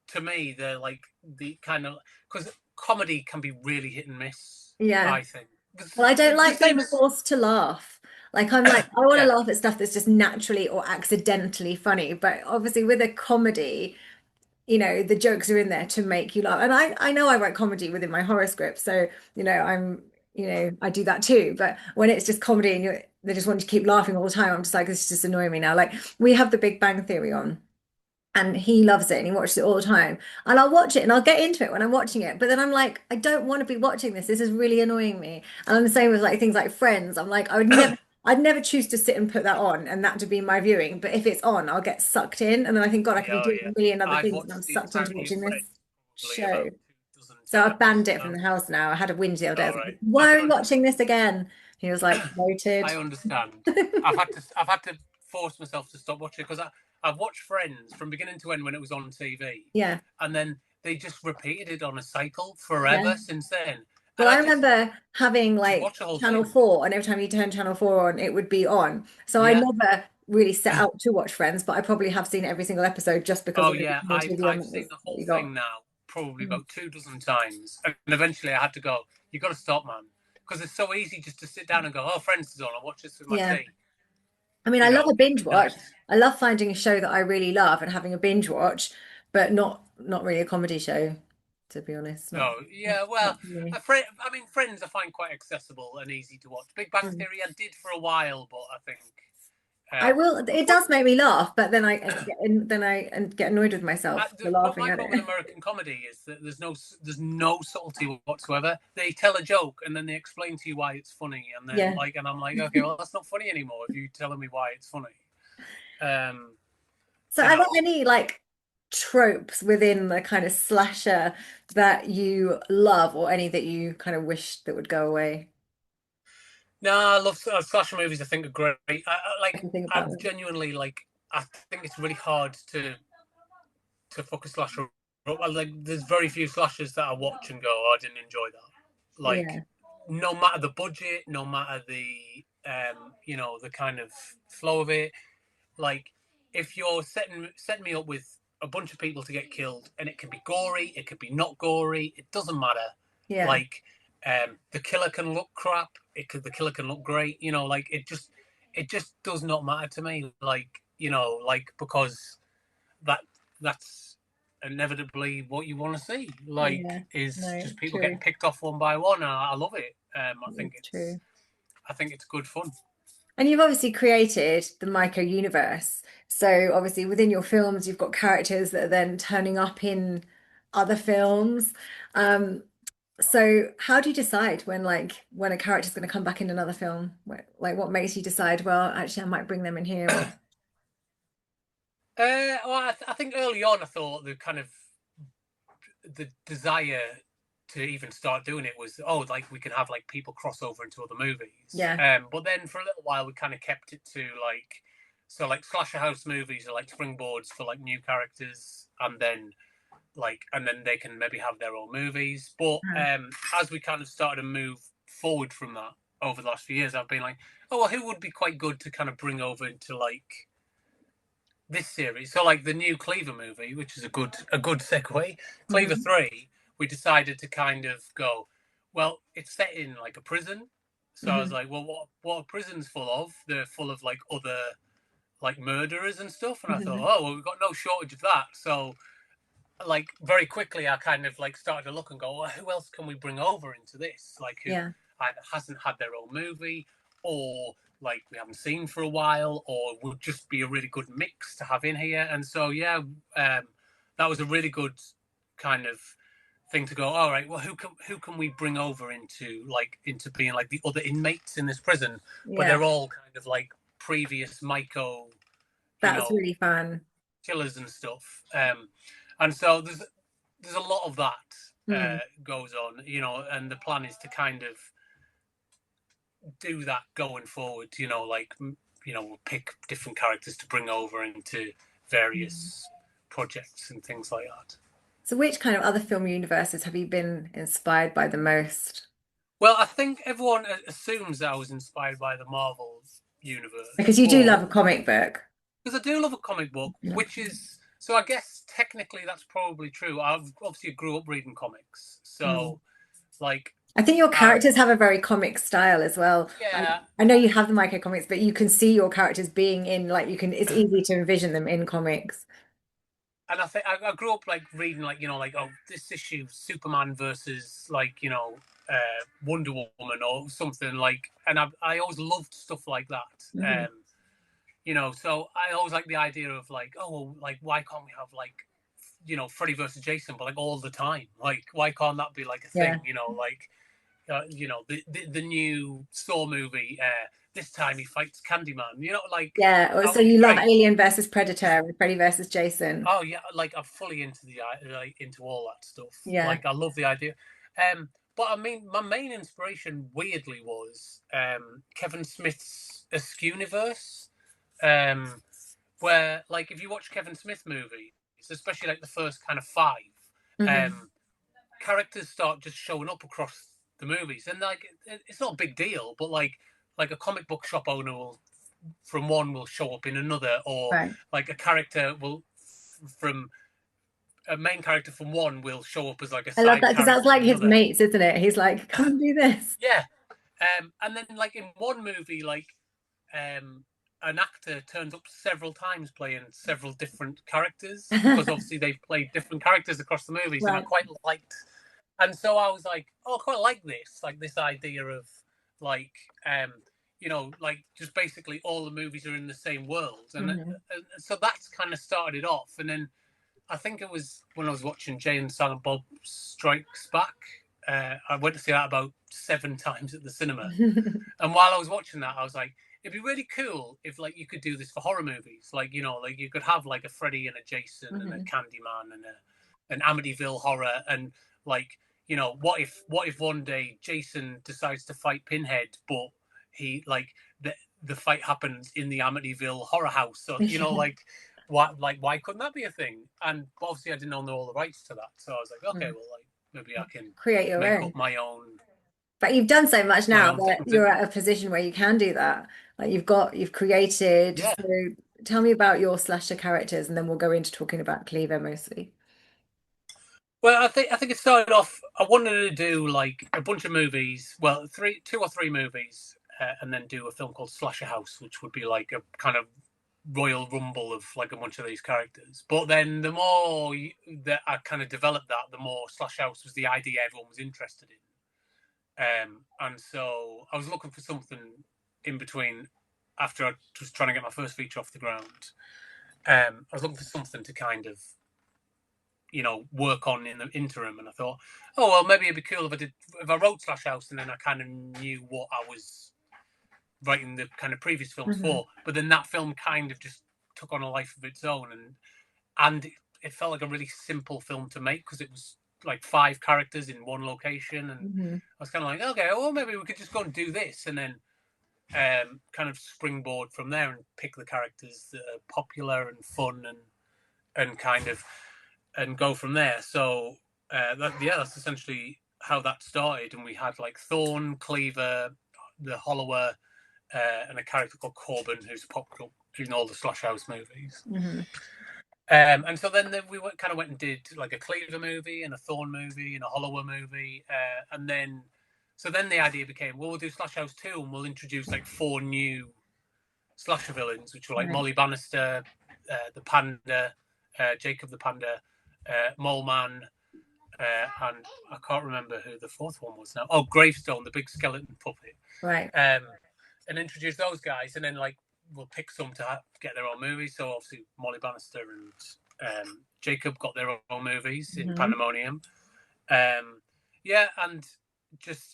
to me they're like the kind of because comedy can be really hit and miss. yeah. I think Well, I don't the like being same as forced to laugh. Like I'm like, I want to yeah, laugh at stuff that's just naturally or accidentally funny, but obviously with a comedy. The jokes are in there to make you laugh. And I know I write comedy within my horror script, so I do that too. But when it's just comedy and they just want to keep laughing all the time, I'm just like, this is just annoying me now. Like we have The Big Bang Theory on. And he loves it and he watches it all the time. And I'll watch it and I'll get into it when I'm watching it. But then I'm like, I don't want to be watching this. This is really annoying me. And I'm the same with like things like Friends. I'm like, I'd never choose to sit and put that on and that to be my viewing. But if it's on, I'll get sucked in. And then I think, God, I could yeah, be oh, doing yeah. a million other I've things and I'm watched the sucked into entirety of watching this Friends probably show. about 2 dozen So I've times. banned it from the house now. I had a whinge the other day. I All was like, right, I why can are we watching understand. this again? He was like, noted. I understand. I've had to force myself to stop watching it because I've watched Friends from beginning to end when it was on TV, Yeah. and then they just repeated it on a cycle Yeah. forever since then. Well, And I remember having just like watched the whole Channel thing. 4, and every time you turn Channel 4 on, it would be on. So I Yeah. never really set out to watch Friends, but I probably have seen every single episode just because Oh when it yeah, was on TV on, I've that seen was the what whole you thing got. now probably Mm. about 2 dozen times, and eventually I had to go. You got to stop, man, because it's so easy just to sit down and go, "Oh, Friends is on. I'll watch this with my Yeah. tea." I mean, I You love a know, binge night. watch. I love finding a show that I really love and having a binge watch, but not really a comedy show, to be honest. Not Oh not, yeah, well, not for me. I mean, Friends I find quite accessible and easy to watch. Big Bang Mm. Theory I did for a while, but I think I um, will. It but does make me laugh, but then I get annoyed with myself for but laughing my at problem with it. American comedy is that there's no subtlety whatsoever. They tell a joke and then they explain to you why it's funny, and then Yeah. and I'm like, okay, well that's not funny anymore if you telling me why it's funny. Um, So you are there know, any like tropes within the kind of slasher that you love or any that you kind of wish that would go away? no, I love slasher movies. I think are great. I Like can think about I'm them. genuinely like I think it's really hard to fuck a slasher up. Like there's very few slashers that I watch and go, oh, I didn't enjoy that. Like Yeah. no matter the budget, no matter the the kind of flow of it, like if you're setting me up with a bunch of people to get killed and it can be gory, it could be not gory, it doesn't matter. Yeah. Like the killer can look crap, the killer can look great, like it just does not matter to me. Like, because that that's inevitably what you want to see. Like, Yeah. is No, just people true. getting picked off one by one, and I love it. It's true. I think it's good fun. And you've obviously created the Mycho Universe. So obviously within your films, you've got characters that are then turning up in other films. Um, so how do you decide when a character's going to come back in another film? Like what makes you decide, well, actually I might bring them in here or I think early on I thought the desire to even start doing it was like we can have like people cross over into other movies. yeah. But then for a little while we kind of kept it to like slasher house movies are like springboards for like new characters, and then they can maybe have their own movies. But Uh, as we kind of started to move forward from that over the last few years, I've been like, oh well, who would be quite good to kind of bring over into like this series. So like the new Cleaver movie, which is a good segue, Cleaver mhm, 3, we decided to kind of go, well, it's set in like a prison. So I was mhm, like, well, what are prisons full of? They're full of like other like murderers and stuff. And I thought, mhm. oh well, we've got no shortage of that. So like very quickly I kind of like started to look and go, well, who else can we bring over into this? Like who Yeah. either hasn't had their own movie or like we haven't seen for a while or would just be a really good mix to have in here. And so yeah, that was a really good kind of thing to go, all right, well who can we bring over into being like the other inmates in this prison, but Yeah. they're all kind of like previous Mycho, you That's know, really fun. killers and stuff. And so there's a lot of that Mm. goes on, and the plan is to kind of do that going forward. We'll pick different characters to bring over into Mm. various projects and things like that. So which kind of other film universes have you been inspired by the most? Well, I think everyone assumes that I was inspired by the Marvel universe, Because you do but love a comic book. because I do love a comic book, Yeah. which is so I guess technically that's probably true. I've obviously grew up reading comics, Mm. so like I think your I've characters have a very comic style as well. Like yeah, I know you have the micro comics, but you can see your characters being in like it's easy to envision them in comics. and I think I grew up like reading like this issue Superman versus Wonder Woman or something like, and I always loved stuff like that. Hmm. So I always like the idea of like, oh well, like why can't we have like Freddy versus Jason, but like all the time, like why can't that be like a Yeah. thing, like the new Saw movie. This time he fights Candyman. Like Yeah. that So would be you love great. Alien versus Predator and Freddy versus Jason. Oh yeah, like I'm fully into into all that stuff. Yeah. Like I love the idea. But I mean, my main inspiration, weirdly, was Kevin Smith's Askew Universe, um, where like if you watch Kevin Smith movies, especially like the first kind of five, Hmm. um, characters start just showing up across the movies, and like it's not a big deal, but like a comic book shop owner will from one will show up in another, or Right. like a character will from a main character from one will show up as like a I love side that because that's character like in his another. mates, isn't it? He's like, come and do this. Yeah, and then like in one movie, like um, an actor turns up several times playing several different characters because obviously they've played different characters across the movies, and I Right. quite liked. And so I was like, oh, I quite like this idea of like, um, like just basically all the movies are in the same world, Hmm. so that's kind of started it off, and then I think it was when I was watching Jay and Silent Bob Strikes Back. I went to see that about 7 times at the cinema, and while I was watching that, I was like, it'd be really cool if like you could do this for horror movies. Like like you could have like a Freddy and a Jason and a Hmm. Candyman and an Amityville horror, and like what if one day Jason decides to fight Pinhead, but he the fight happens in the Amityville horror house. So why couldn't that be a thing? And obviously I didn't own all the rights to that, so I was like, okay, Mm. well, like maybe I can Create your make up own. my own But you've done so much my now own that things. you're And at a position where you can do that. Like you've created. yeah, So tell me about your slasher characters, and then we'll go into talking about Cleaver mostly. well, I think it started off. I wanted to do like a bunch of movies. Well, two or three movies, and then do a film called Slasher House, which would be like a kind of Royal Rumble of like a bunch of these characters. But then the more that I kind of developed that, the more Slash House was the idea everyone was interested in. And so I was looking for something in between after I was trying to get my first feature off the ground. I was looking for something to kind of work on in the interim, and I thought, oh well, maybe it'd be cool if I wrote Slash House and then I kind of knew what I was writing the kind of previous films Hmm. for. But then that film kind of just took on a life of its own, and it felt like a really simple film to make because it was like five characters in one location, and Hmm. I was kind of like, okay, well maybe we could just go and do this, and then kind of springboard from there and pick the characters that are popular and fun and kind of and go from there. So that's essentially how that started, and we had like Thorn, Cleaver, the Hollower, and a character called Corbin, who's popped up in all the Slash House movies. Hmm. And so then we kind of went and did like a Cleaver movie and a Thorn movie and a Hollower movie, and then the idea became, well, we'll do Slash House 2 and we'll introduce like four new slasher villains, which were like Right. Molly Bannister, the Panda, Jacob the Panda, Mole Man, and I can't remember who the fourth one was now. Oh, Gravestone, the big skeleton puppet. Right. Um, and introduce those guys, and then like we'll pick some to get their own movies. So obviously Molly Bannister and Jacob got their own movies in Hmm. Pandemonium. Um, yeah, and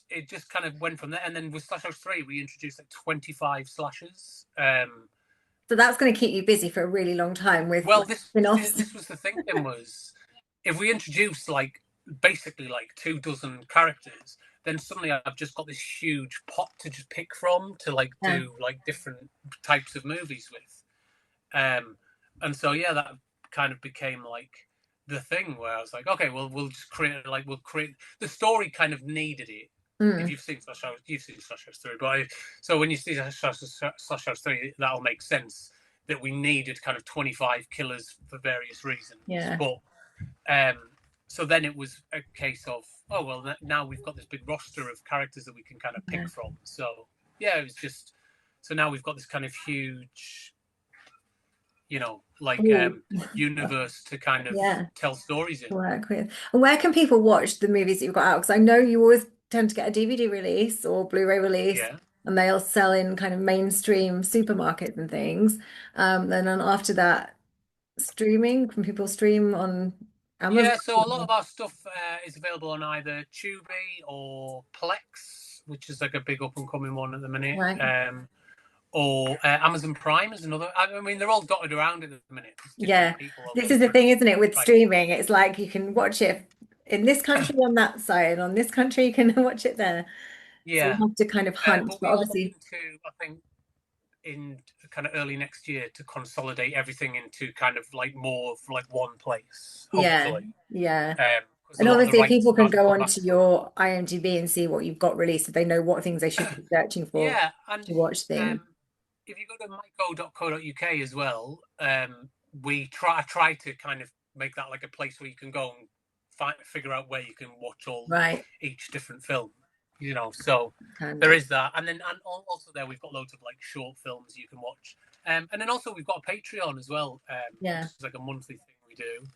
it just kind of went from there. And then with Slash House 3, we introduced like 25 slashers. So that's going to keep you busy for a really long time with Well, like this spin-offs. this was the thinking was if we introduce like basically like 2 dozen characters, then suddenly I've just got this huge pot to just pick from to like Yeah. do like different types of movies with. Um, and so yeah, that kind of became like the thing where I was like, okay, well we'll just we'll create the story kind of needed it. If Mm. you've seen Slash House, you've seen Slash House 3, so when you see Slash House 3, that'll make sense that we needed kind of 25 killers for various reasons. Yeah. But um, so then it was a case of, oh well, now we've got this big roster of characters that we can kind of pick Yeah. from. So yeah, it was just so now we've got this kind of huge, like Ooh. universe to kind of Yeah. tell stories in. To work with. And where can people watch the movies that you've got out? Because I know you always tend to get a DVD release or Blu-ray release, Yeah. and they'll sell in kind of mainstream supermarkets and things. Then after that, streaming, can people stream on Amazon? Yeah, so a lot of our stuff is available on either Tubi or Plex, which is like a big up and coming one at the minute. Right. Or Amazon Prime is another. I mean, they're all dotted around at the minute. There's different Yeah. people on This is the different thing, isn't it, with sites. streaming? It's like you can watch it in this country on that side, and on this country you can watch it there. So you Yeah, have to kind of hunt. but But we are looking obviously, to, I think, in kind of early next year to consolidate everything into kind of like more of like one place, Yeah, hopefully. yeah. Because a And lot of the obviously, rights people are can about to go come back onto to us. your IMDb and see what you've got released, so they know what things they should be searching for Yeah, and to watch things. um, if you go to myco.co.uk as well, I try to kind of make that like a place where you can go and figure out where you can watch Right. each different film. So there Handy. is that, and then and also there we've got loads of like short films you can watch, and then also we've got a Patreon as well, which Yeah. is like a monthly thing we do,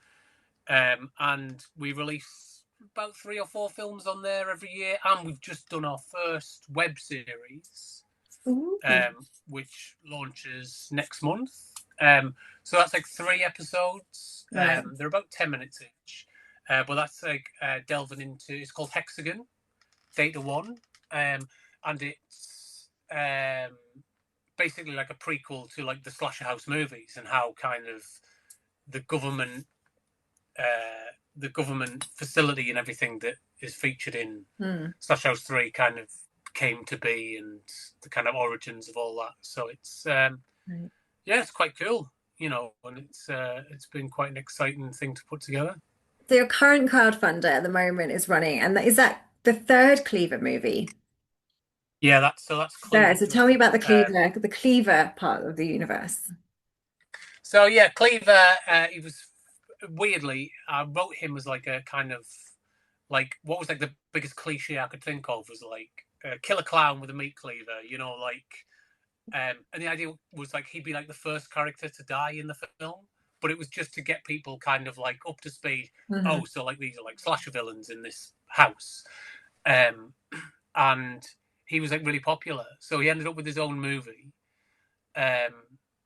and we release about 3 or 4 films on there every year, and we've just done our first web series, Ooh. which launches next month. So that's like 3 episodes. Right. They're about 10 minutes each, but that's like delving into. It's called Hexagon Data One, and it's basically like a prequel to like the slasher house movies and how kind of the government the government facility and everything that is featured in Hmm. Slash House 3 kind of came to be, and the kind of origins of all that. So it's Right. yeah, it's quite cool, and it's been quite an exciting thing to put together. So your current crowdfunder at the moment is running, and is that the third Cleaver movie? Yeah, that's There. So Cleavage, I tell me think. about the Cleaver part of the universe. So yeah, Cleaver. He was weirdly. I wrote him as like a kind of like what was like the biggest cliche I could think of was like a killer clown with a meat cleaver. And the idea was like he'd be like the first character to die in the film, but it was just to get people kind of like up to speed. Hmm. Oh, so like these are like slasher villains in this house, um, and he was like really popular. So he ended up with his own movie, um,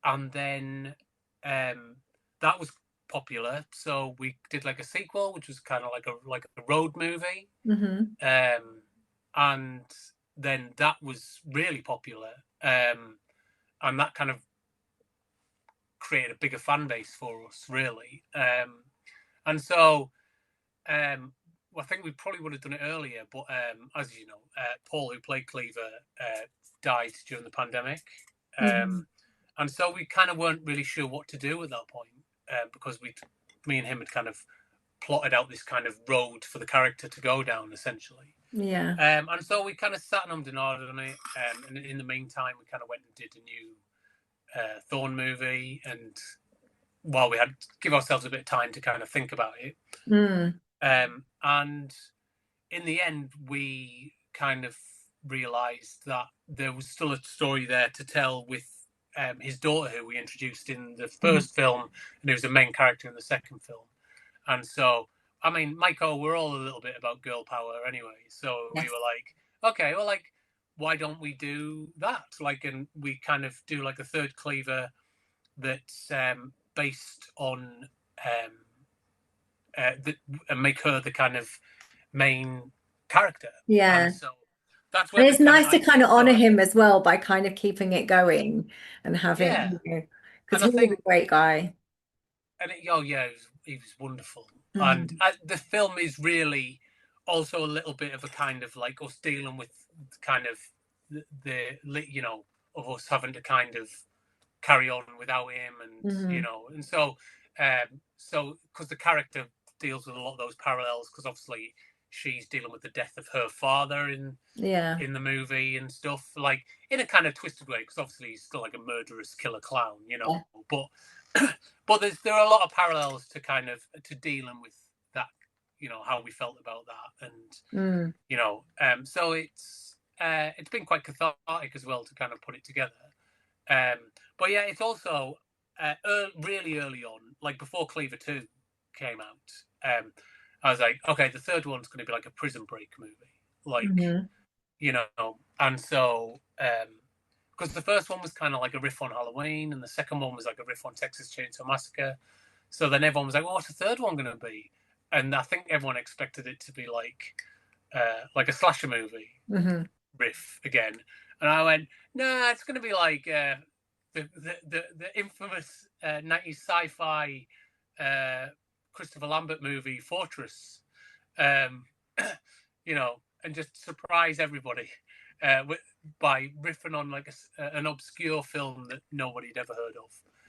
and then that was popular. So we did like a sequel, which was kind of like a road movie, Hmm. and then that was really popular. And that kind of created a bigger fan base for us, really. And so I think we probably would have done it earlier, but as you know, Paul, who played Cleaver, died during the pandemic. Hmm. And so we kind of weren't really sure what to do at that point, because me and him had kind of plotted out this kind of road for the character to go down, essentially. Yeah. And so we kind of sat and ummed and ahed on it. And in the meantime, we kind of went and did a new Thorn movie, and while we had to give ourselves a bit of time to kind of think about it, Mm. and in the end, we kind of realised that there was still a story there to tell with his daughter, who we introduced in the Mhm. first film, and who was the main character in the second film. And so, I mean, Mycho, we're all a little bit about girl power anyway. So we Yes. were like, okay, well, like, why don't we do that? Like, and we kind of do like a third Cleaver that's based on that, and make her the kind of main character. And Yeah. so that's where And the it's kind of nice to kind idea of honor started. him as well by kind of keeping it going and Yeah, having, because and I he was think, a great guy. oh yeah, he was wonderful. And Mhm. the film is really also a little bit of a kind of like us dealing with kind of the of us having to kind of carry on without him, and Mhm. and so because the character deals with a lot of those parallels, because obviously she's dealing with the death of her father Yeah. in the movie and stuff, like in a kind of twisted way, because obviously he's still like a murderous killer clown, Yeah. but but there are a lot of parallels to kind of to dealing with that, how we felt about that, and Mm. so it's been quite cathartic as well to kind of put it together. um, but yeah, it's also really early on, like before Cleaver 2 came out. I was like, okay, the third one's going to be like a prison break movie, like, Mhm. and so because the first one was kind of like a riff on Halloween, and the second one was like a riff on Texas Chainsaw Massacre. So then everyone was like, well, what's the third one going to be? And I think everyone expected it to be like a slasher movie Mhm. riff again. And I went, no, it's going to be like the infamous 90s sci-fi Christopher Lambert movie Fortress. Um, you know, and just surprise everybody by riffing on like an obscure film that nobody'd ever heard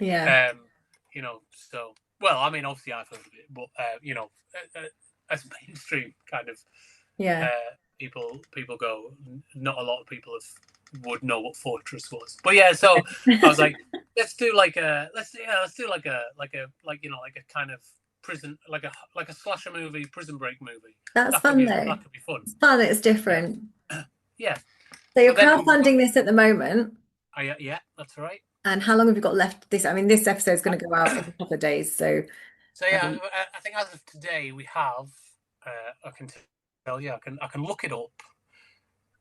Yeah. of. So well, I mean, obviously I've heard of it, but as mainstream kind of Yeah. people go, not a lot of people would know what Fortress was. But yeah, so I was like, let's do like a kind of prison, like a slasher movie, prison break movie. That's That could fun be though. that could be fun. It's fun, it's Yeah, different. yeah. So So you're then we've got crowdfunding this at the moment. yeah, that's right. And how long have you got left? I mean, this episode is going to go out in a couple of days. So, So yeah, um, I think as of today we have. I can tell you, I can look it up.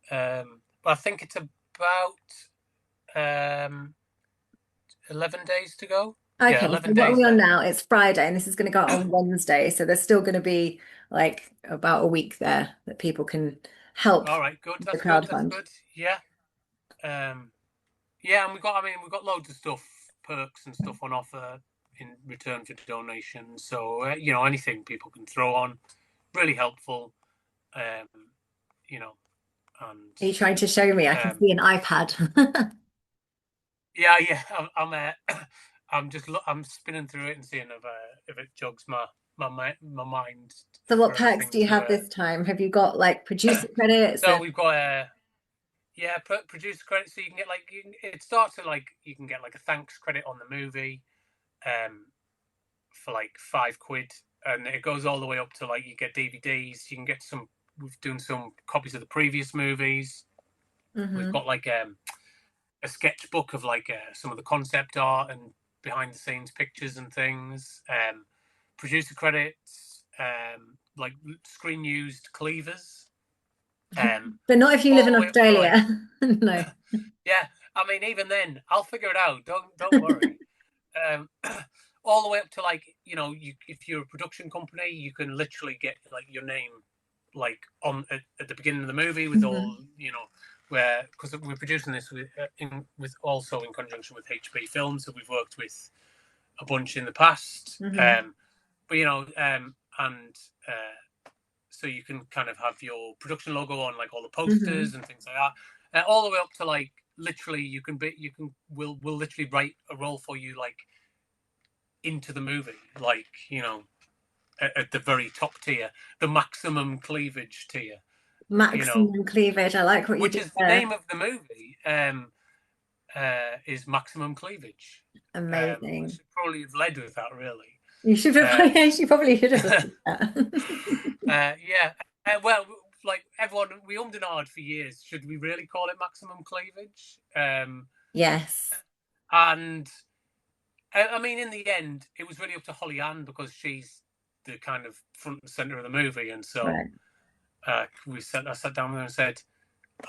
But I think it's about 11 days to go. Yeah, okay. So 11 what are days we on left. now? It's Friday, and this is going to go out on Wednesday. So there's still going to be like about a week there that people can help All right, good. the That's good. That's crowdfund. good. Yeah. Um, yeah, and we've got loads of stuff, perks and stuff on offer in return for donations. So anything people can throw on, really helpful. Um, you know, and Are you trying to show me? I can um, see an iPad. yeah. I'm spinning through it and seeing if it jogs my mind So what for perks anything do you to. have this time? Have you got like producer credits? So we've got yeah, producer credit. So you can get it starts at you can get like a thanks credit on the movie, um, for like £5, and it goes all the way up to you get DVDs. You can get some. We've done some copies of the previous movies. We've Hmm. got a sketchbook of some of the concept art and behind the scenes pictures and things. Producer credits, like screen used cleavers. But not if you live All in the way up to Australia. No. yeah. I mean, even then, I'll figure it out. Don't worry. Um, all the way up to if you're a production company, you can literally get your name on at the beginning of the movie with all Hmm. where because we're producing this with also in conjunction with HP Films, so we've worked with a bunch in the past. Hmm. But and so you can kind of have your production logo on all the posters Hmm. and things like that, all the way up to literally we'll literally write a role for you into the movie, at the very top tier, the maximum cleavage tier, you know, Maximum cleavage. I like what you which did is the there. name of the movie. Is Maximum Cleavage. I Amazing. should probably have led with that, really. You should have, Um, yes, you probably should have said that. yeah. Well, everyone, we ummed and ahed for years. Should we really call it Maximum Cleavage? Yes. And I mean, in the end, it was really up to Holly Ann because she's the kind of front and center of the movie, and so Right. I sat down with her and said,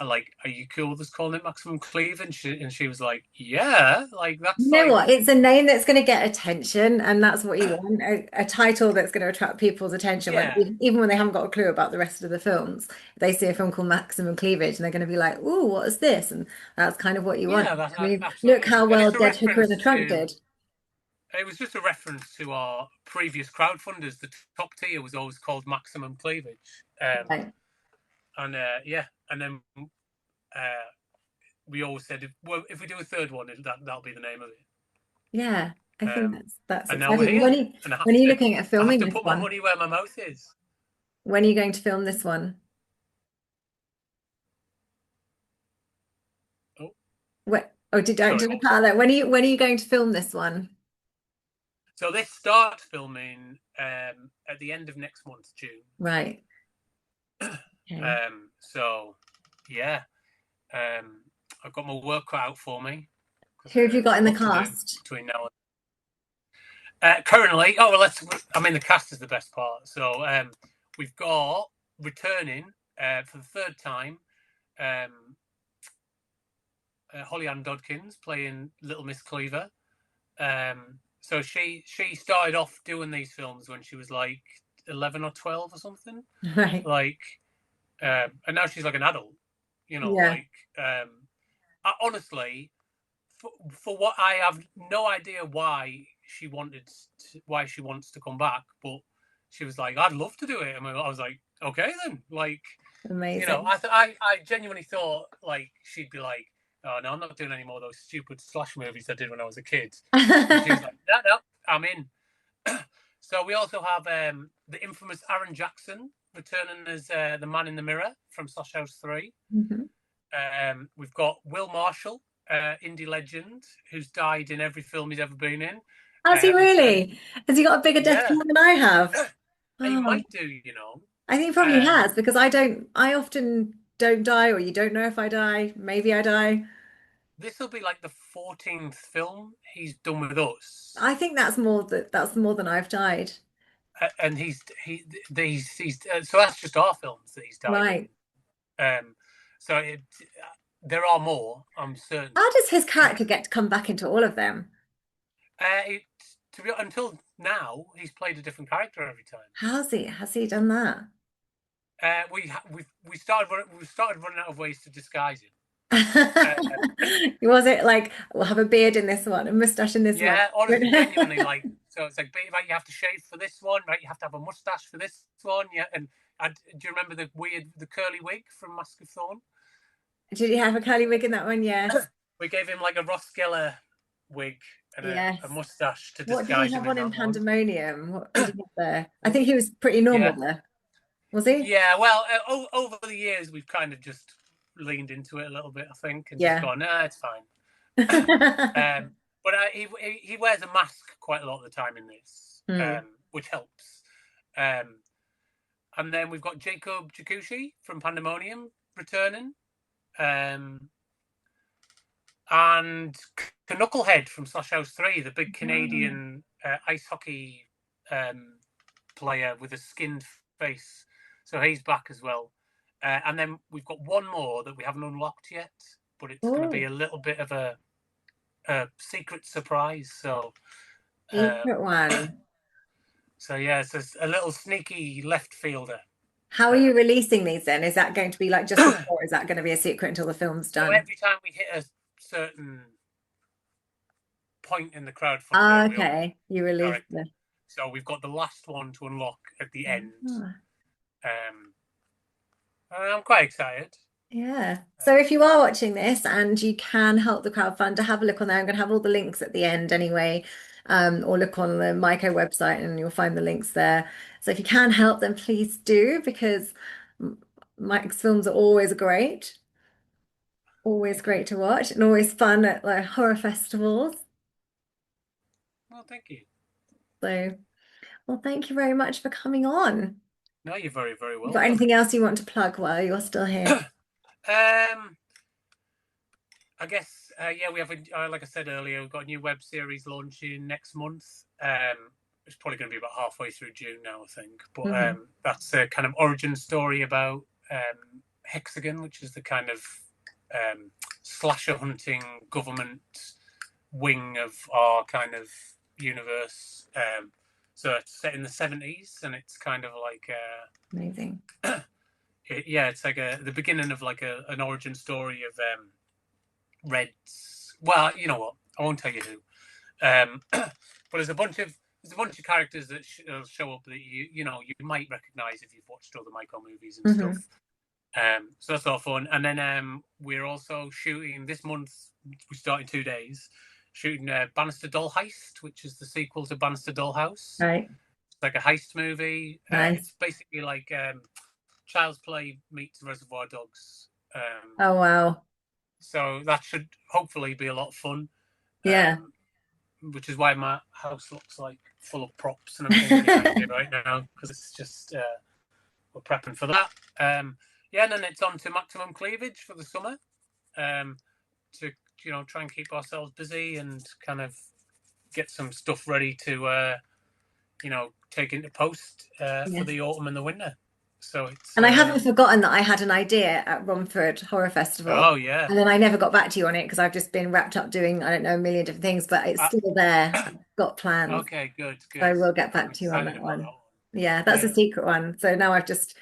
are you cool with us calling it Maximum Cleave? And she was like, yeah, You that's know what? It's a name that's going to get attention, and that's what you want. A title that's going to attract people's attention, yeah, even when they haven't got a clue about the rest of the films. They see a film called Maximum Cleavage, and they're going to be like, "Ooh, what is this?" And that's kind of what you want. yeah, I mean, look absolutely. how And well it's a Dead Hooker in the reference Trunk to did. it was just a reference to our previous crowdfunders. The top tier was always called Maximum Cleavage, Right. and yeah, and then uh, we always said if we do a third one, that'll be the name of it. Yeah, I think Um, that's and now we're exciting. here, and When are you looking at I have filming to this put my one? money where my mouth is. When are you going to film this one? Oh, Oh, did I sorry, did I what was cut out that? that? When are you going to film this one? So this starts filming at the end of next month, June. Right. Okay. So yeah, I've got my work cut out for me because Who have you got there's in a the lot to do cast? between now and currently. Oh well, I mean, the cast is the best part. So we've got returning for the third time, um, Holly Ann Dodkins playing Little Miss Cleaver. So she started off doing these films when she was 11 or 12 or something, Right. like, and now she's like an adult. Yeah. Honestly, for what I have no idea why she wants to come back, but she was like, I'd love to do it, and I was like, okay then, Amazing. I genuinely thought like she'd be like, oh no, I'm not doing any more of those stupid slash movies I did when I was a kid. And she was like, no, no, I'm in. So we also have the infamous Aaron Jackson returning as the man in the mirror from Slash House 3. Mhm. We've got Will Marshall, indie legend, who's died in every film he's ever been in. Has he Returning, really? Has he got a bigger death yeah, count than I have? he Oh, might do, you know. I think he probably Um, has because I often don't die, or you don't know if I die. Maybe I die. this will be like the 14th film he's done with us, I think that's more than I've died. and so that's just our films that he's died Right. in. So there are more, I'm certain. How does his character get to come back into all of them? It, until now, he's played a different character every time. Has he done that? We started running out of ways to disguise him. Was it like we'll have a beard in this one, a mustache in this one? Yeah, honestly, genuinely, like so. It's like, right, you have to shave for this one, right? You have to have a mustache for this one, yeah. And do you remember the curly wig from Mask of Thorn? Did he have a curly wig in that one? Yes. We gave him like a Ross Geller wig and a Yes. mustache to What did he disguise him have in on in that one. Pandemonium? What did he have there? I think he was pretty normal Yeah, there. Was he? yeah. Well, over the years, we've kind of just leaned into it a little bit, I think, and just Yeah. gone, it's fine. But he wears a mask quite a lot of the time in this, Hmm. which helps. Um, and then we've got Jacob Jakushi from Pandemonium returning, um, and Knucklehead from Slash House 3, the big Oh. Canadian ice hockey player with a skinned face. So he's back as well. And then we've got one more that we haven't unlocked yet, but it's going to be Oh, a little bit of a secret surprise. Um, secret one. so yeah, it's a little sneaky left fielder. How are Um, you releasing these then? Is that going to be like just before? Is that going to be a secret until the film's so done? every time we hit a certain point in the Ah, crowdfunder, we open okay. You release character. the. So we've got the last one to unlock at the end. Ah, Um, I'm quite excited. yeah. So if you are watching this and you can help the crowdfunder, have a look on there. I'm going to have all the links at the end anyway, or look on the Mycho website and you'll find the links there. So if you can help, then please do because Mike's films are always great to watch, and always fun at like horror festivals. Well, thank you. So, well, thank you very much for coming on. No, you're very, very You got welcome. anything else you want to plug while you're still here? um, I guess, yeah, we have, like I said earlier, we've got a new web series launching next month. It's probably going to be about halfway through June now, I think. But Hmm. that's a kind of origin story about Hexagon, which is the kind of slasher hunting government wing of our kind of universe. So it's set in the 70s, and it's kind of like Amazing. yeah, it's like the beginning of like an origin story of Reds. Well, you know what? I won't tell you who. But there's a bunch of characters that show up that you know you might recognize if you've watched other Michael movies and Hmm. stuff. So that's all fun. And then we're also shooting this month. We start in 2 days. Shooting Bannister Doll Heist, which is the sequel to Bannister Dollhouse. Right. It's like a heist movie. Nice. It's basically like Child's Play meets Reservoir Dogs. Oh, wow. So that should hopefully be a lot of fun. Yeah. Which is why my house looks like full of props and everything behind it right now, because it's just we're prepping for that. Yeah, and then it's on to maximum cleavage for the summer, to try and keep ourselves busy and kind of get some stuff ready to take into post for Yes. the autumn and the winter. So it's And I haven't forgotten that I had an idea at Romford Horror Festival. oh yeah. And then I never got back to you on it because I've just been wrapped up doing, I don't know, a million different things, but it's Uh, still there. I've got plans. okay, good, So I good. will get I'm back to you on excited that about that one. one. Yeah, that's a Yeah. secret one. So now I've just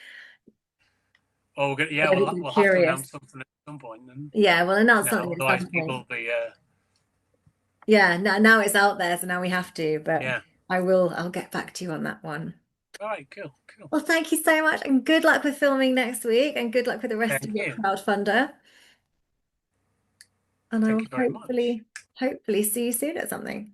Oh, yeah. made We'll everybody we'll have to curious. announce something at some point, then. Yeah, we'll announce No, something at otherwise some people point. will be Yeah, now it's out there, so now we have to, but yeah. I'll get back to you on that one. All right, cool, cool. Well, thank you so much, and good luck with filming next week, and good luck with the rest of Thank your you. crowdfunder. And I Thank will you very much. hopefully see you soon at something.